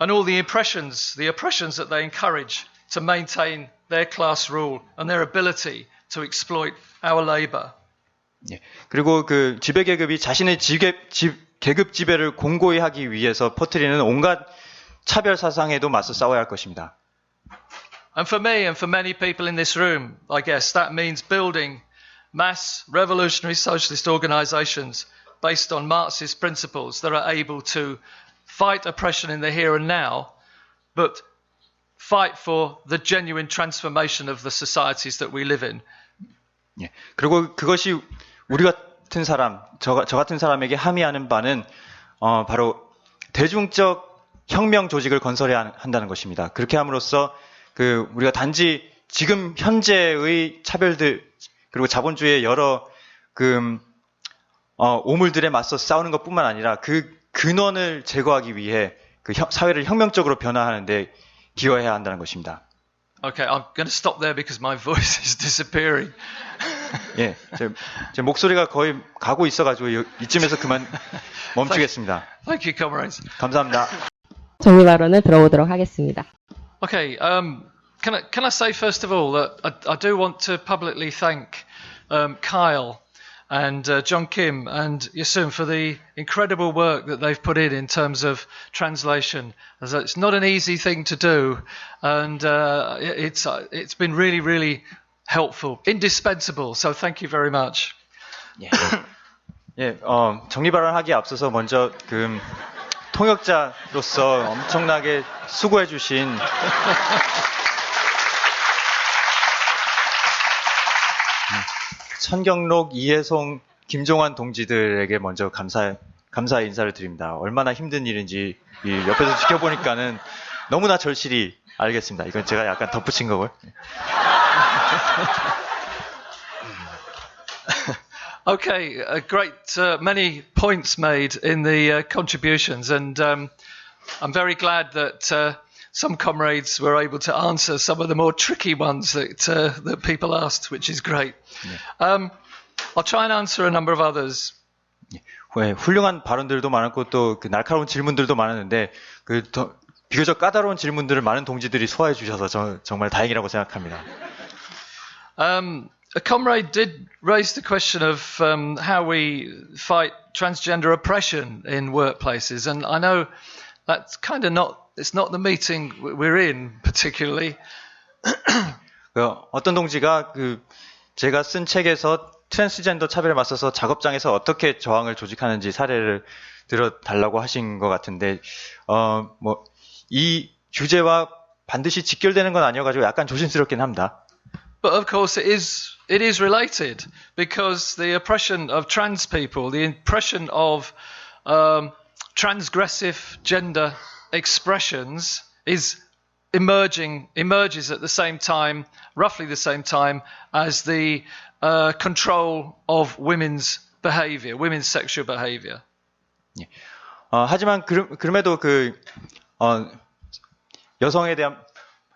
and all the oppressions that they encourage to maintain their class rule and their ability to exploit our labor. 그리고 그 지배계급이 자신의 계급 지배를 공고히 하기 위해서 퍼뜨리는 온갖 차별 사상에도 맞서 싸워야 할 것입니다. And for me and for many people in this room, I guess that means building mass revolutionary socialist organizations based on Marxist principles that are able to fight oppression in the here and now, but fight for the genuine transformation of the societies that we live in. 그리고 그것이 우리 같은 사람, 저 같은 사람에게 함의하는 바는 바로 대중적 혁명 조직을 건설해야 한다는 것입니다. 그렇게 함으로써 우리가 단지 지금 현재의 차별들 그리고 자본주의의 여러 오물들에 맞서 싸우는 것뿐만 아니라 그 근원을 제거하기 위해 그 사회를 혁명적으로 변화하는데 기여해야 한다는 것입니다. Okay, I'm going to stop there because my voice is disappearing. 예, 제 목소리가 거의 가고 있어가지고 이쯤에서 그만 멈추겠습니다. Thank you, comrades. 감사합니다. 정리 발언을 들어보도록 하겠습니다. Okay, can I say first of all that I do want to publicly thank Kyle and John Kim and Yasun for the incredible work that they've put in terms of translation. As it's not an easy thing to do, and it's been really, really helpful, indispensable. So thank you very much. 정리 발언하기에 앞서서 먼저 통역자로서 엄청나게 수고해주신 천경록, 이혜송, 김종환 동지들에게 먼저 감사의 인사를 드립니다. 얼마나 힘든 일인지 옆에서 지켜보니까는 너무나 절실히 알겠습니다. 이건 제가 약간 덧붙인 거고요. Okay, great, many points made in the contributions, and I'm very glad that some comrades were able to answer some of the more tricky ones that people asked, which is great. I'll try and answer a number of others. 훌륭한 발언들도 많았고 또 날카로운 질문들도 많았는데 비교적 까다로운 질문들을 많은 동지들이 소화해 주셔서 정말 다행이라고 생각합니다. A comrade did raise the question of how we fight transgender oppression in workplaces, and I know that's kind of it's not the meeting we're in particularly. 어떤 동지가 제가 쓴 책에서 트랜스젠더 차별에 맞서서 작업장에서 어떻게 저항을 조직하는지 사례를 들어달라고 하신 것 같은데, 이 주제와 반드시 직결되는 건 아니어가지고 약간 조심스럽긴 합니다. But of course, it is related because the oppression of trans people, the oppression of transgressive gender expressions, emerges at the same time, roughly the same time, as the control of women's behavior, women's sexual behavior. 하지만 그럼에도 여성에 대한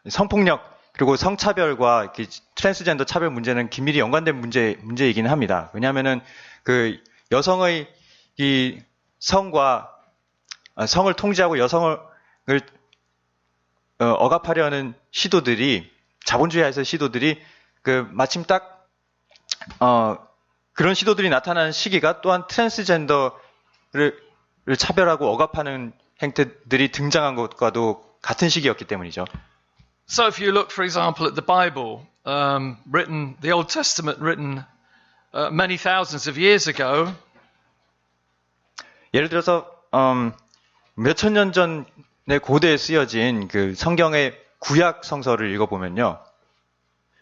성폭력 그리고 성차별과 트랜스젠더 차별 문제는 긴밀히 연관된 문제이기는 합니다. 왜냐하면은 여성의 이 성을 통제하고 여성을 억압하려는 시도들이 자본주의하에서 시도들이 마침 딱 그런 시도들이 나타나는 시기가 또한 트랜스젠더를 차별하고 억압하는 행태들이 등장한 것과도 같은 시기였기 때문이죠. So if you look, for example, at the Bible, the Old Testament written many thousands of years ago, 예를 들어서 몇천 년 전의 고대에 쓰여진 성경의 구약 성서를 읽어보면요.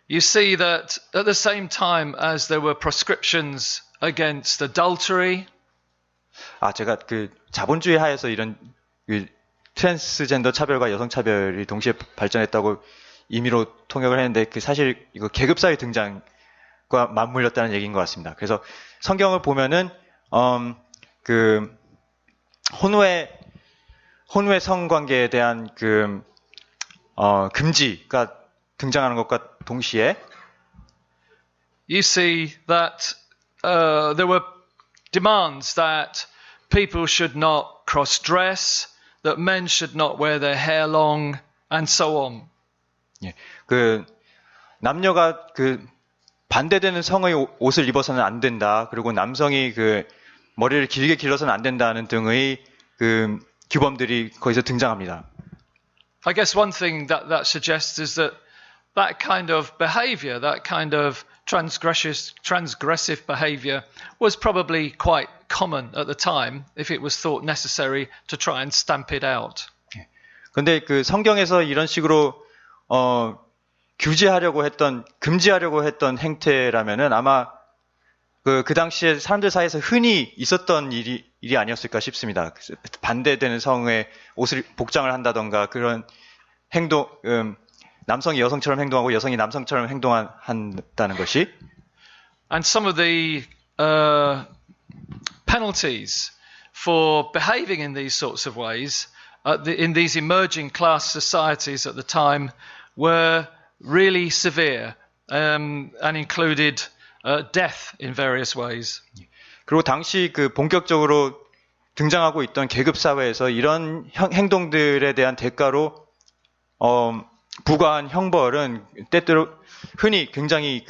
you see that at the same time as there were prescriptions against adultery, 제가 자본주의 하에서 이런 트랜스젠더 차별과 여성 차별이 동시에 발전했다고 임의로 통역을 했는데 사실 이거 계급사회 등장과 맞물렸다는 얘기인 것 같습니다. 그래서 성경을 보면은 혼외 성관계에 대한 금지가 등장하는 것과 동시에 you see that there were demands that people should not cross-dress, that men should not wear their hair long, and so on. 남녀가 반대되는 성의 옷을 입어서는 안 된다. 그리고 남성이 머리를 길게 길러서는 안 된다는 등의 규범들이 거기서 등장합니다. I guess one thing that suggests is that kind of behavior, that kind of transgressive behavior was probably quite common at the time if it was thought necessary to try and stamp it out. 근데 성경에서 이런 식으로 금지하려고 했던 행태라면은 아마 그 당시에 사람들 사이에서 흔히 있었던 일이 아니었을까 싶습니다. 반대되는 성의 복장을 한다던가 그런 행동, 남성이 여성처럼 행동하고 여성이 남성처럼 행동한다는 것이. And some of the penalties for behaving in these sorts of ways in these emerging class societies at the time were really severe and included death in various ways. 그리고 당시 본격적으로 등장하고 있던 계급 사회에서 이런 행동들에 대한 대가로 부과한 형벌은 때때로 흔히 굉장히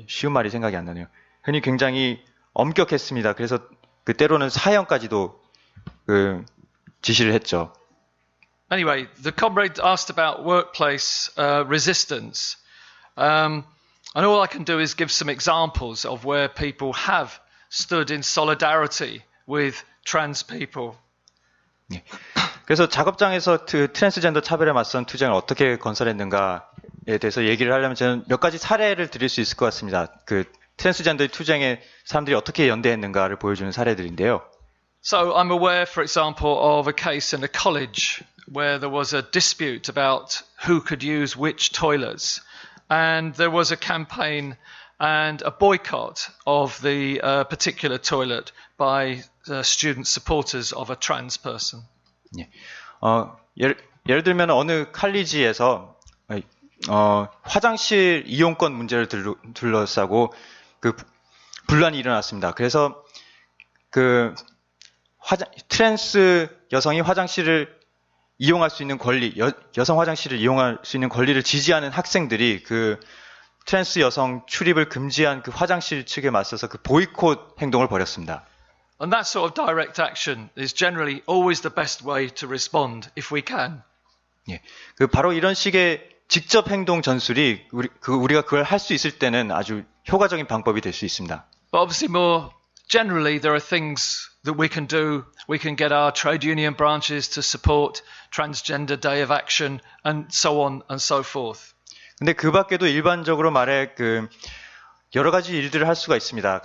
쉬운 말이 생각이 안 나네요. 흔히 굉장히 엄격했습니다. 그래서 때로는 사형까지도 지시를 했죠. Anyway, the comrade asked about workplace resistance. And all I can do is give some examples of where people have stood in solidarity with trans people. 그래서 작업장에서 트랜스젠더 차별에 맞선 투쟁을 어떻게 건설했는가에 대해서 얘기를 하려면 저는 몇 가지 사례를 드릴 수 있을 것 같습니다. 트랜스젠더의 투쟁에 사람들이 어떻게 연대했는가를 보여주는 사례들인데요. So I'm aware, for example, of a case in a college where there was a dispute about who could use which toilets. And there was a campaign and a boycott of the particular toilet by student supporters of a trans person. 예를 들면 어느 칼리지에서 화장실 이용권 문제를 둘러싸고 분란이 일어났습니다. 그래서 트랜스 여성이 화장실을 이용할 수 있는 권리, 여성 화장실을 이용할 수 있는 권리를 지지하는 학생들이 트랜스 여성 출입을 금지한 화장실 측에 맞서서 보이콧 행동을 벌였습니다. And that sort of direct action is generally always the best way to respond if we can. 바로 이런 식의 직접 행동 전술이 우리가 그걸 할 수 있을 때는 아주 효과적인 방법이 될 수 있습니다. But obviously more generally there are things that we can do. We can get our trade union branches to support Transgender Day of Action and so on and so forth. 근데 그 밖에도 일반적으로 말해 여러 가지 일들을 할 수가 있습니다.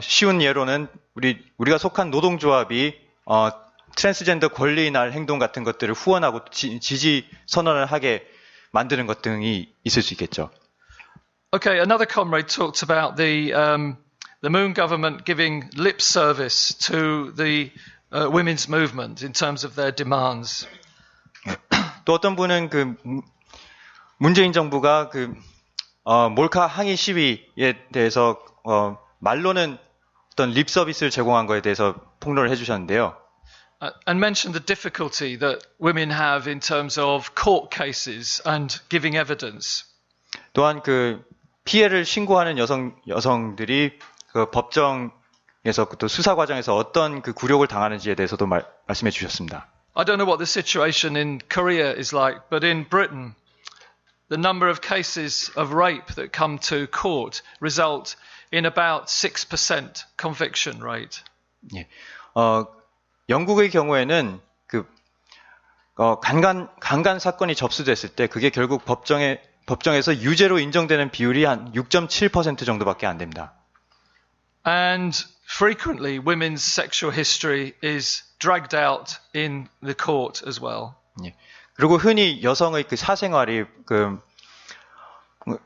쉬운 예로는 우리가 속한 노동조합이 트랜스젠더 권리의 날 행동 같은 것들을 후원하고 지지 선언을 하게 만드는 것 등이 있을 수 있겠죠. Okay, another comrade talked about the Moon government giving lip service to the women's movement in terms of their demands. 또 어떤 분은 문재인 정부가 몰카 항의 시위에 대해서 말로는 어떤 립 서비스를 제공한 거에 대해서 폭로를 해주셨는데요. And mentioned the difficulty that women have in terms of court cases and giving evidence. 또한 피해를 신고하는 여성들이 법정에서 또 수사 과정에서 어떤 굴욕을 당하는지에 대해서도 말씀해 주셨습니다. I don't know what the situation in Korea is like, but in Britain, the number of cases of rape that come to court result in about 6% conviction rate. 예. 영국의 경우에는 강간 사건이 접수됐을 때 그게 결국 법정에서 유죄로 인정되는 비율이 한 6.7% 정도밖에 안 됩니다. And frequently women's sexual history is dragged out in the court as well. 예. 그리고 흔히 여성의 사생활이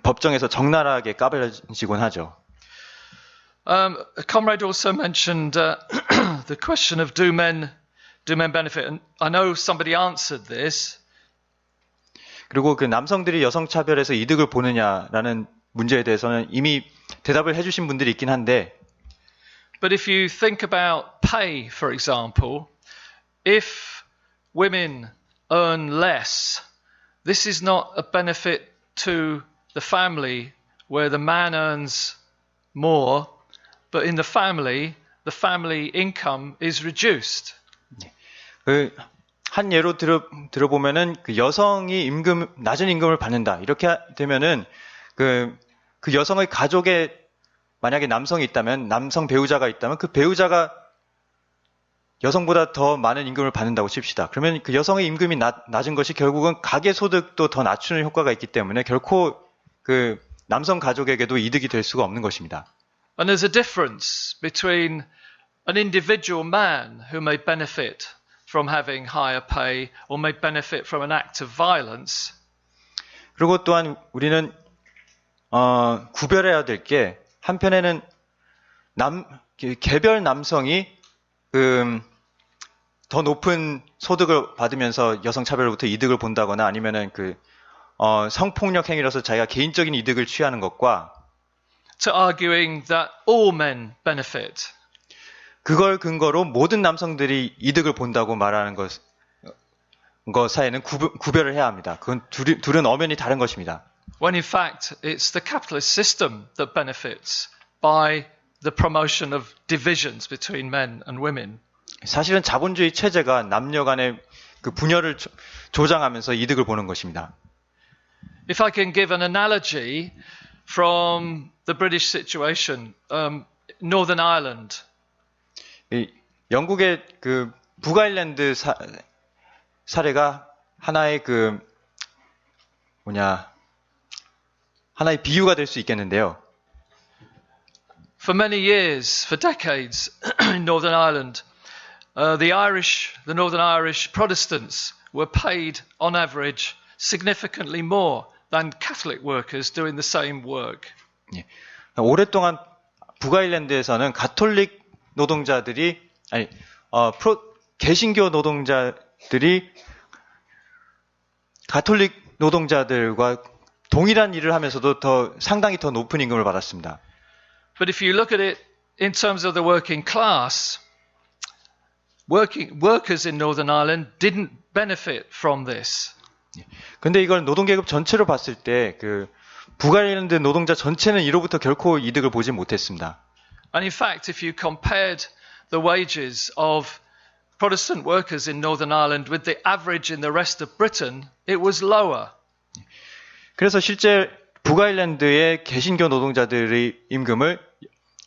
법정에서 적나라하게 까발려지곤 하죠. A comrade also mentioned the question of do men benefit? And I know somebody answered this. 그리고 남성들이 여성 차별에서 이득을 보느냐라는 문제에 대해서는 이미 대답을 해주신 분들이 있긴 한데. But if you think about pay, for example, if women earn less, this is not a benefit to the family where the man earns more, but in the family income is reduced. 한 예로 들어보면은 여성이 낮은 임금을 받는다. 이렇게 되면은 그 여성의 가족에 만약에 남성이 있다면, 남성 배우자가 있다면 그 배우자가 여성보다 더 많은 임금을 받는다고 칩시다. 그러면 그 여성의 임금이 낮은 것이 결국은 가계 소득도 더 낮추는 효과가 있기 때문에 결코 남성 가족에게도 이득이 될 수가 없는 것입니다. And there's a difference between an individual man who may benefit from having higher pay or may benefit from an act of violence. 그리고 또한 우리는 구별해야 될 게 한편에는 개별 남성이 더 높은 소득을 받으면서 여성 차별로부터 이득을 본다거나 아니면은 성폭력 행위로서 자기가 개인적인 이득을 취하는 것과 to arguing that all men benefit. 그걸 근거로 모든 남성들이 이득을 본다고 말하는 것 사이에는 구별을 해야 합니다. 그건 둘은 엄연히 다른 것입니다. When in fact it's the capitalist system that benefits by the promotion of divisions between men and women. 사실은 자본주의 체제가 남녀 간의 분열을 조장하면서 이득을 보는 것입니다. If I can give an analogy from the British situation, Northern Ireland. 영국의 북아일랜드 사례가 하나의 하나의 비유가 될 수 있겠는데요. For many years, for decades, in Northern Ireland, the Northern Irish Protestants were paid, on average, significantly more than Catholic workers doing the same work. 예. 오랫동안 북아일랜드에서는 가톨릭 노동자들이 개신교 노동자들이 가톨릭 노동자들과 동일한 일을 하면서도 상당히 더 높은 임금을 받았습니다. But if you look at it in terms of the working class, workers in Northern Ireland didn't benefit from this. 근데 이걸 노동계급 전체로 봤을 때 북아일랜드 노동자 전체는 이로부터 결코 이득을 보지 못했습니다. And in fact, if you compared the wages of Protestant workers in Northern Ireland with the average in the rest of Britain, it was lower. 그래서 실제 북아일랜드의 개신교 노동자들의 임금을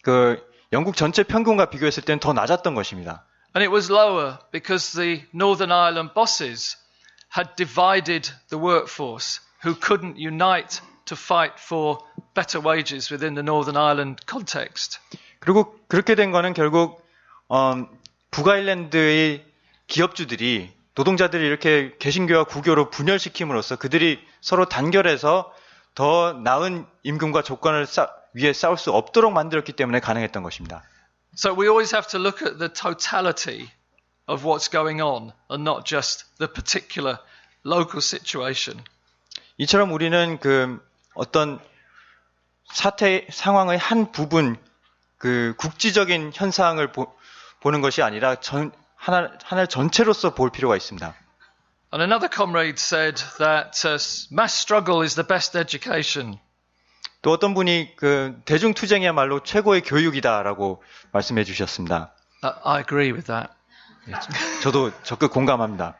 그 영국 전체 평균과 비교했을 때는 더 낮았던 것입니다. And it was lower because the Northern Ireland bosses had divided the workforce who couldn't unite to fight for better wages within the Northern Ireland context. 그리고 그렇게 된 거는 결국 북아일랜드의 기업주들이 노동자들이 이렇게 개신교와 구교로 분열시킴으로써 그들이 서로 단결해서 더 나은 임금과 조건을 위해 싸울 수 없도록 만들었기 때문에 가능했던 것입니다. So we always have to look at the totality of what's going on and not just the particular local situation. 이처럼 우리는 그 어떤 상황의 한 부분, 그 국지적인 현상을 보는 것이 아니라 하나 전체로서 볼 필요가 있습니다. And another comrade said that mass struggle is the best education. 또 어떤 분이 그 대중투쟁이야말로 최고의 교육이다라고 말씀해 주셨습니다. I agree with that. 저도 적극 공감합니다.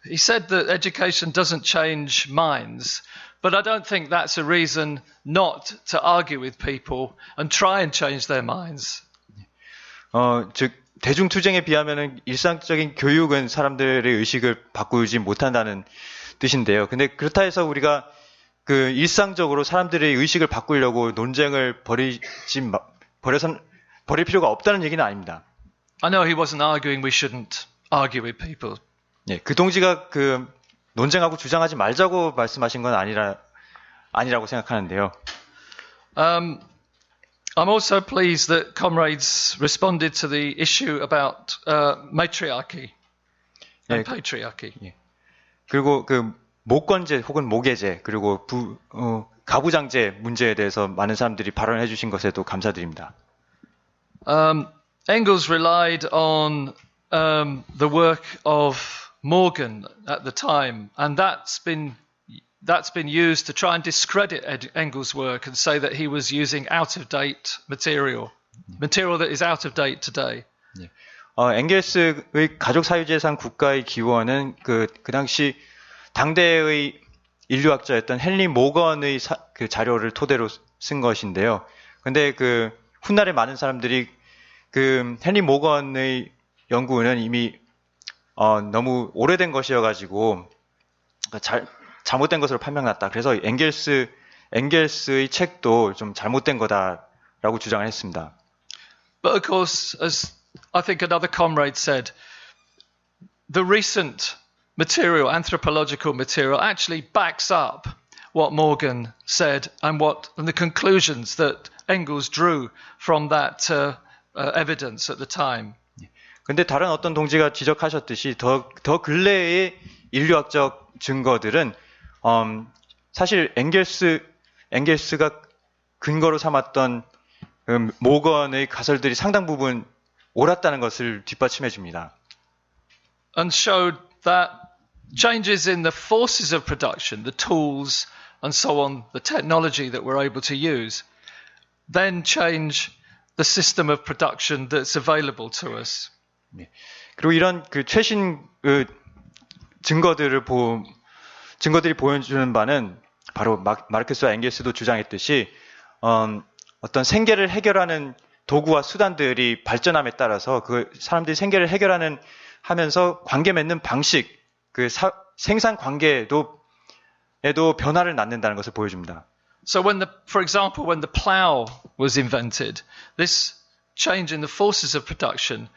He said that education doesn't change minds, but I don't think that's a reason not to argue with people and try and change their minds. 즉 대중투쟁에 비하면은 일상적인 교육은 사람들의 의식을 바꾸지 못한다는 뜻인데요. 근데 그렇다 해서 우리가 그 일상적으로 사람들의 의식을 바꾸려고 논쟁을 버릴 필요가 없다는 얘기는 아닙니다. I know he wasn't arguing we shouldn't argue with people. 예, 그 동지가 그 논쟁하고 주장하지 말자고 말씀하신 건 아니라고 생각하는데요. I'm also pleased that comrades responded to the issue about matriarchy and patriarchy. 예. 그리고 그 모권제 혹은 모계제 그리고 가부장제 문제에 대해서 많은 사람들이 발언해 주신 것에도 감사드립니다. Engels relied on the work of Morgan at the time, and that's been used to try and discredit Engels' work and say that he was using out-of-date material that is out of date today. 엥겔스의 가족사유재산 국가의 기원은 그 당시 당대의 인류학자였던 헨리 모건의 그 자료를 토대로 쓴 것인데요. 근데 그 훗날에 많은 사람들이 그 헨리 모건의 연구는 이미 너무 오래된 것이어가지고 잘못된 것으로 판명났다. 그래서 엥겔스의 책도 좀 잘못된 거다라고 주장을 했습니다. But of course, as I think another comrade said, the recent material, anthropological material, actually backs up what Morgan said and the conclusions that Engels drew from that evidence at the time. 근데 다른 어떤 동지가 지적하셨듯이 더 근래의 인류학적 증거들은 사실 엥겔스가 근거로 삼았던 모건의 가설들이 상당 부분 옳았다는 것을 뒷받침해 줍니다. And showed that changes in the forces of production, the tools and so on, the technology that we're able to use, then change the system of production that's available to us. 그리고 이런 그 최신 증거들이 보여주는 바는 바로 마르크스와 엥겔스도 주장했듯이 어떤 생계를 해결하는 도구와 수단들이 발전함에 따라서 그 사람들이 생계를 하면서 관계 맺는 방식, 그 생산 관계에도 변화를 낳는다는 것을 보여줍니다. So for example, when the plow was invented, this change in the forces of production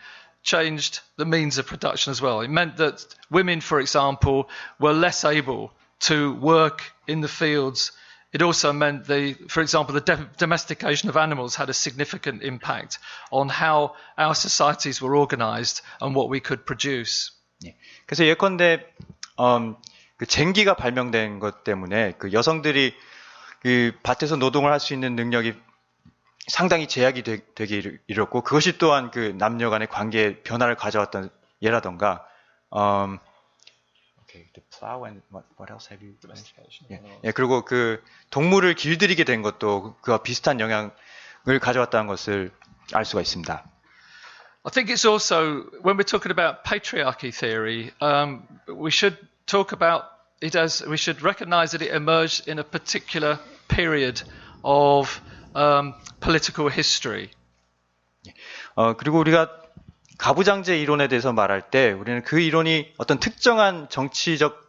changed the means of production as well. It meant that women, for example, were less able to work in the fields. It also meant for example, the domestication of animals had a significant impact on how our societies were organized and what we could produce. 그래서 예컨대 그 쟁기가 발명된 것 때문에 그 여성들이 그 밭에서 노동을 할 수 있는 능력이 상당히 제약이 되게 이뤘고 그것이 또한 그 남녀 간의 관계에 변화를 가져왔던 예라던가 the plow and what else have you mentioned? 예, 그리고 그 동물을 길들이게 된 것도 그와 비슷한 영향을 가져왔다는 것을 알 수가 있습니다. I think it's also, when we're talking about patriarchy theory, we should talk about it we should recognize that it emerged in a particular period of political history. 그리고 우리가 가부장제 이론에 대해서 말할 때 우리는 그 이론이 어떤 특정한 정치적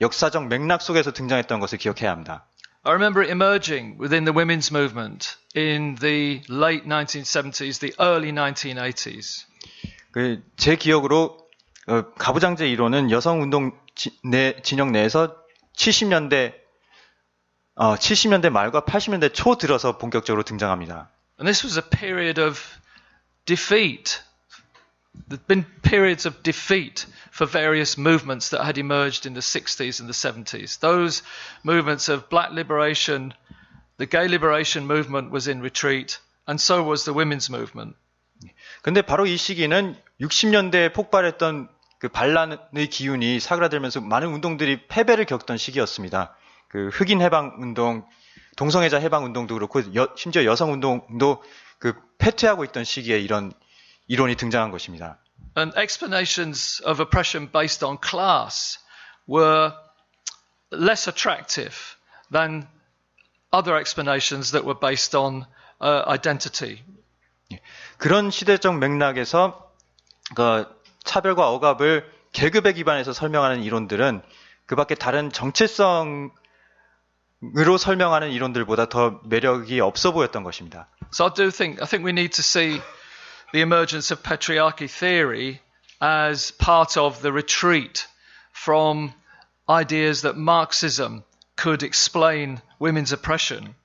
역사적 맥락 속에서 등장했던 것을 기억해야 합니다. I remember it emerging within the women's movement in the late 1970s, the early 1980s. 제 기억으로 가부장제 이론은 여성운동 진영 내에서 70년대 말과 80년대 초 들어서 본격적으로 등장합니다. And this was a period of defeat. There'd been periods of defeat for various movements that had emerged in the 60s and the 70s. Those movements of black liberation, the gay liberation movement was in retreat, and so was the women's movement. 근데 바로 이 시기는 60년대에 폭발했던 그 반란의 기운이 사그라들면서 많은 운동들이 패배를 겪던 시기였습니다. 그 흑인 해방 운동, 동성애자 해방 운동도 그렇고 심지어 여성 운동도 그 패퇴하고 있던 시기에 이런 이론이 등장한 것입니다. And explanations of oppression based on class were less attractive than other explanations that were based on identity. 그런 시대적 맥락에서 그 차별과 억압을 계급에 기반해서 설명하는 이론들은 그 밖에 다른 정체성으로 설명하는 이론들보다 더 매력이 없어 보였던 것입니다. So I think we need to see the emergence of patriarchy theory as part of the retreat from ideas that Marxism could explain women's oppression.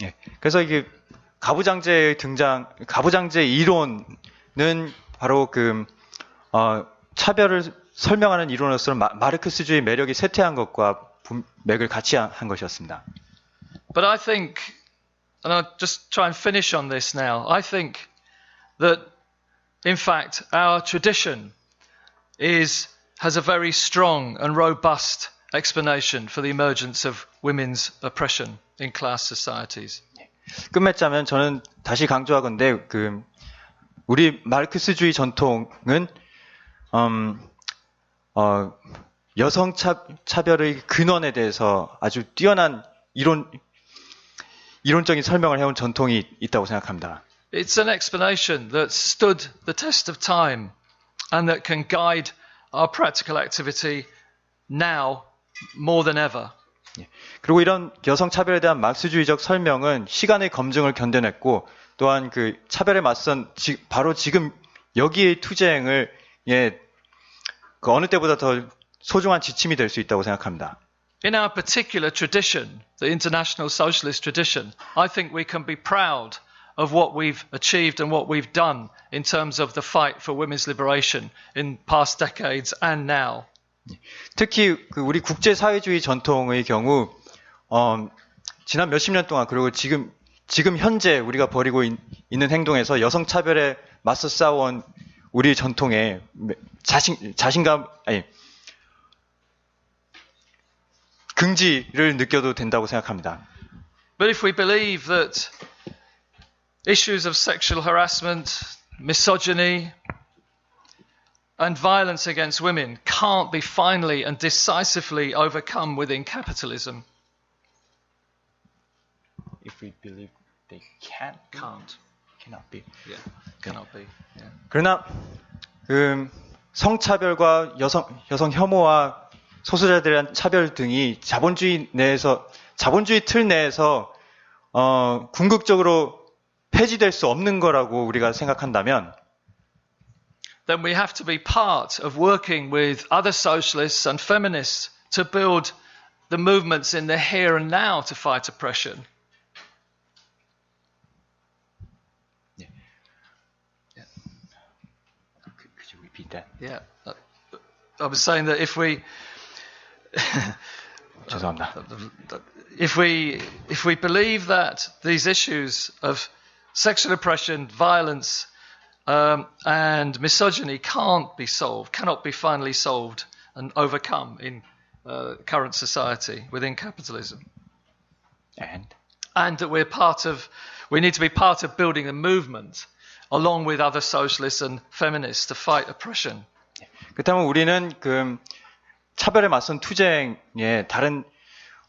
예, 그래서 이게 가부장제 이론은 바로 차별을 설명하는 이론으로서 마르크스주의 매력이 쇠퇴한 것과 맥을 같이 한 것이었습니다. But I think, and I'll just try and finish on this now, I think that in fact our tradition has a very strong and robust explanation for the emergence of women's oppression in class societies. 끝맺자면 저는 다시 강조하건대 우리 마르크스주의 전통은 여성 차별의 근원에 대해서 아주 뛰어난 이론적인 설명을 해온 전통이 있다고 생각합니다. It's an explanation that stood the test of time and that can guide our practical activity now more than ever. 그리고 이런 여성 차별에 대한 마르크스주의적 설명은 시간의 검증을 견뎌냈고 또한 그 차별에 맞선 바로 지금 여기의 투쟁을 그 어느 때보다 더 소중한 지침이 될 수 있다고 생각합니다. In our particular tradition, the international socialist tradition, I think we can be proud of what we've achieved and what we've done in terms of the fight for women's liberation in past decades and now. 특히 우리 국제사회주의 전통의 경우 지난 몇십 년 동안 그리고 지금 현재 우리가 벌이고 있는 행동에서 여성 차별에 맞서 싸워온 우리 전통에 자신감 긍지를 느껴도 된다고 생각합니다. But if we believe that issues of sexual harassment, misogyny, and violence against women can't be finally and decisively overcome within capitalism. If we believe they cannot be. Yeah, cannot be. Yeah. 그러나 성차별과 여성 혐오와 소수자들에 대한 차별 등이 자본주의 틀 내에서 궁극적으로 폐지될 수 없는 거라고 우리가 생각한다면 then we have to be part of working with other socialists and feminists to build the movements in the here and now to fight oppression. Could you repeat that? Yeah. I was saying that if we 죄송합니다. if we believe that these issues of sexual oppression, violence, and misogyny cannot be finally solved and overcome in current society within capitalism, and that we need to be part of building a movement along with other socialists and feminists to fight oppression. 그렇다면 우리는 차별에 맞선 투쟁에 다른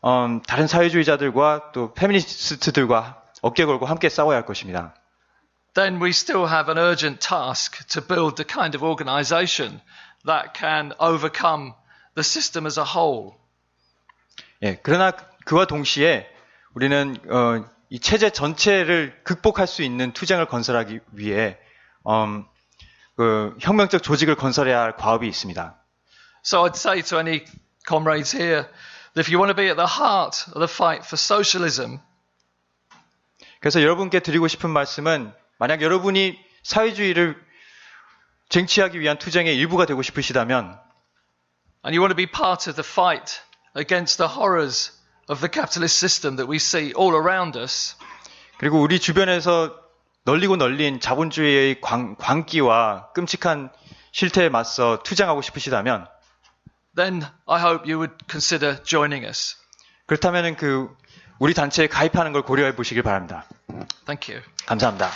다른 사회주의자들과 또 페미니스트들과 어깨 걸고 함께 싸워야 할 것입니다. Then we still have an urgent task to build the kind of organization that can overcome the system as a whole. 예, 그러나 그와 동시에 우리는 이 체제 전체를 극복할 수 있는 투쟁을 건설하기 위해 그 혁명적 조직을 건설해야 할 과업이 있습니다. So I'd say to any comrades here that if you want to be at the heart of the fight for socialism, 그래서 여러분께 드리고 싶은 말씀은 만약 여러분이 사회주의를 쟁취하기 위한 투쟁의 일부가 되고 싶으시다면 and you want to be part of the fight against the horrors of the capitalist system that we see all around us, 그리고 우리 주변에서 널리고 널린 자본주의의 광기와 끔찍한 실태에 맞서 투쟁하고 싶으시다면 then I hope you would consider joining us. 그렇다면 우리 단체에 가입하는 걸 고려해 보시길 바랍니다. Thank you. 감사합니다.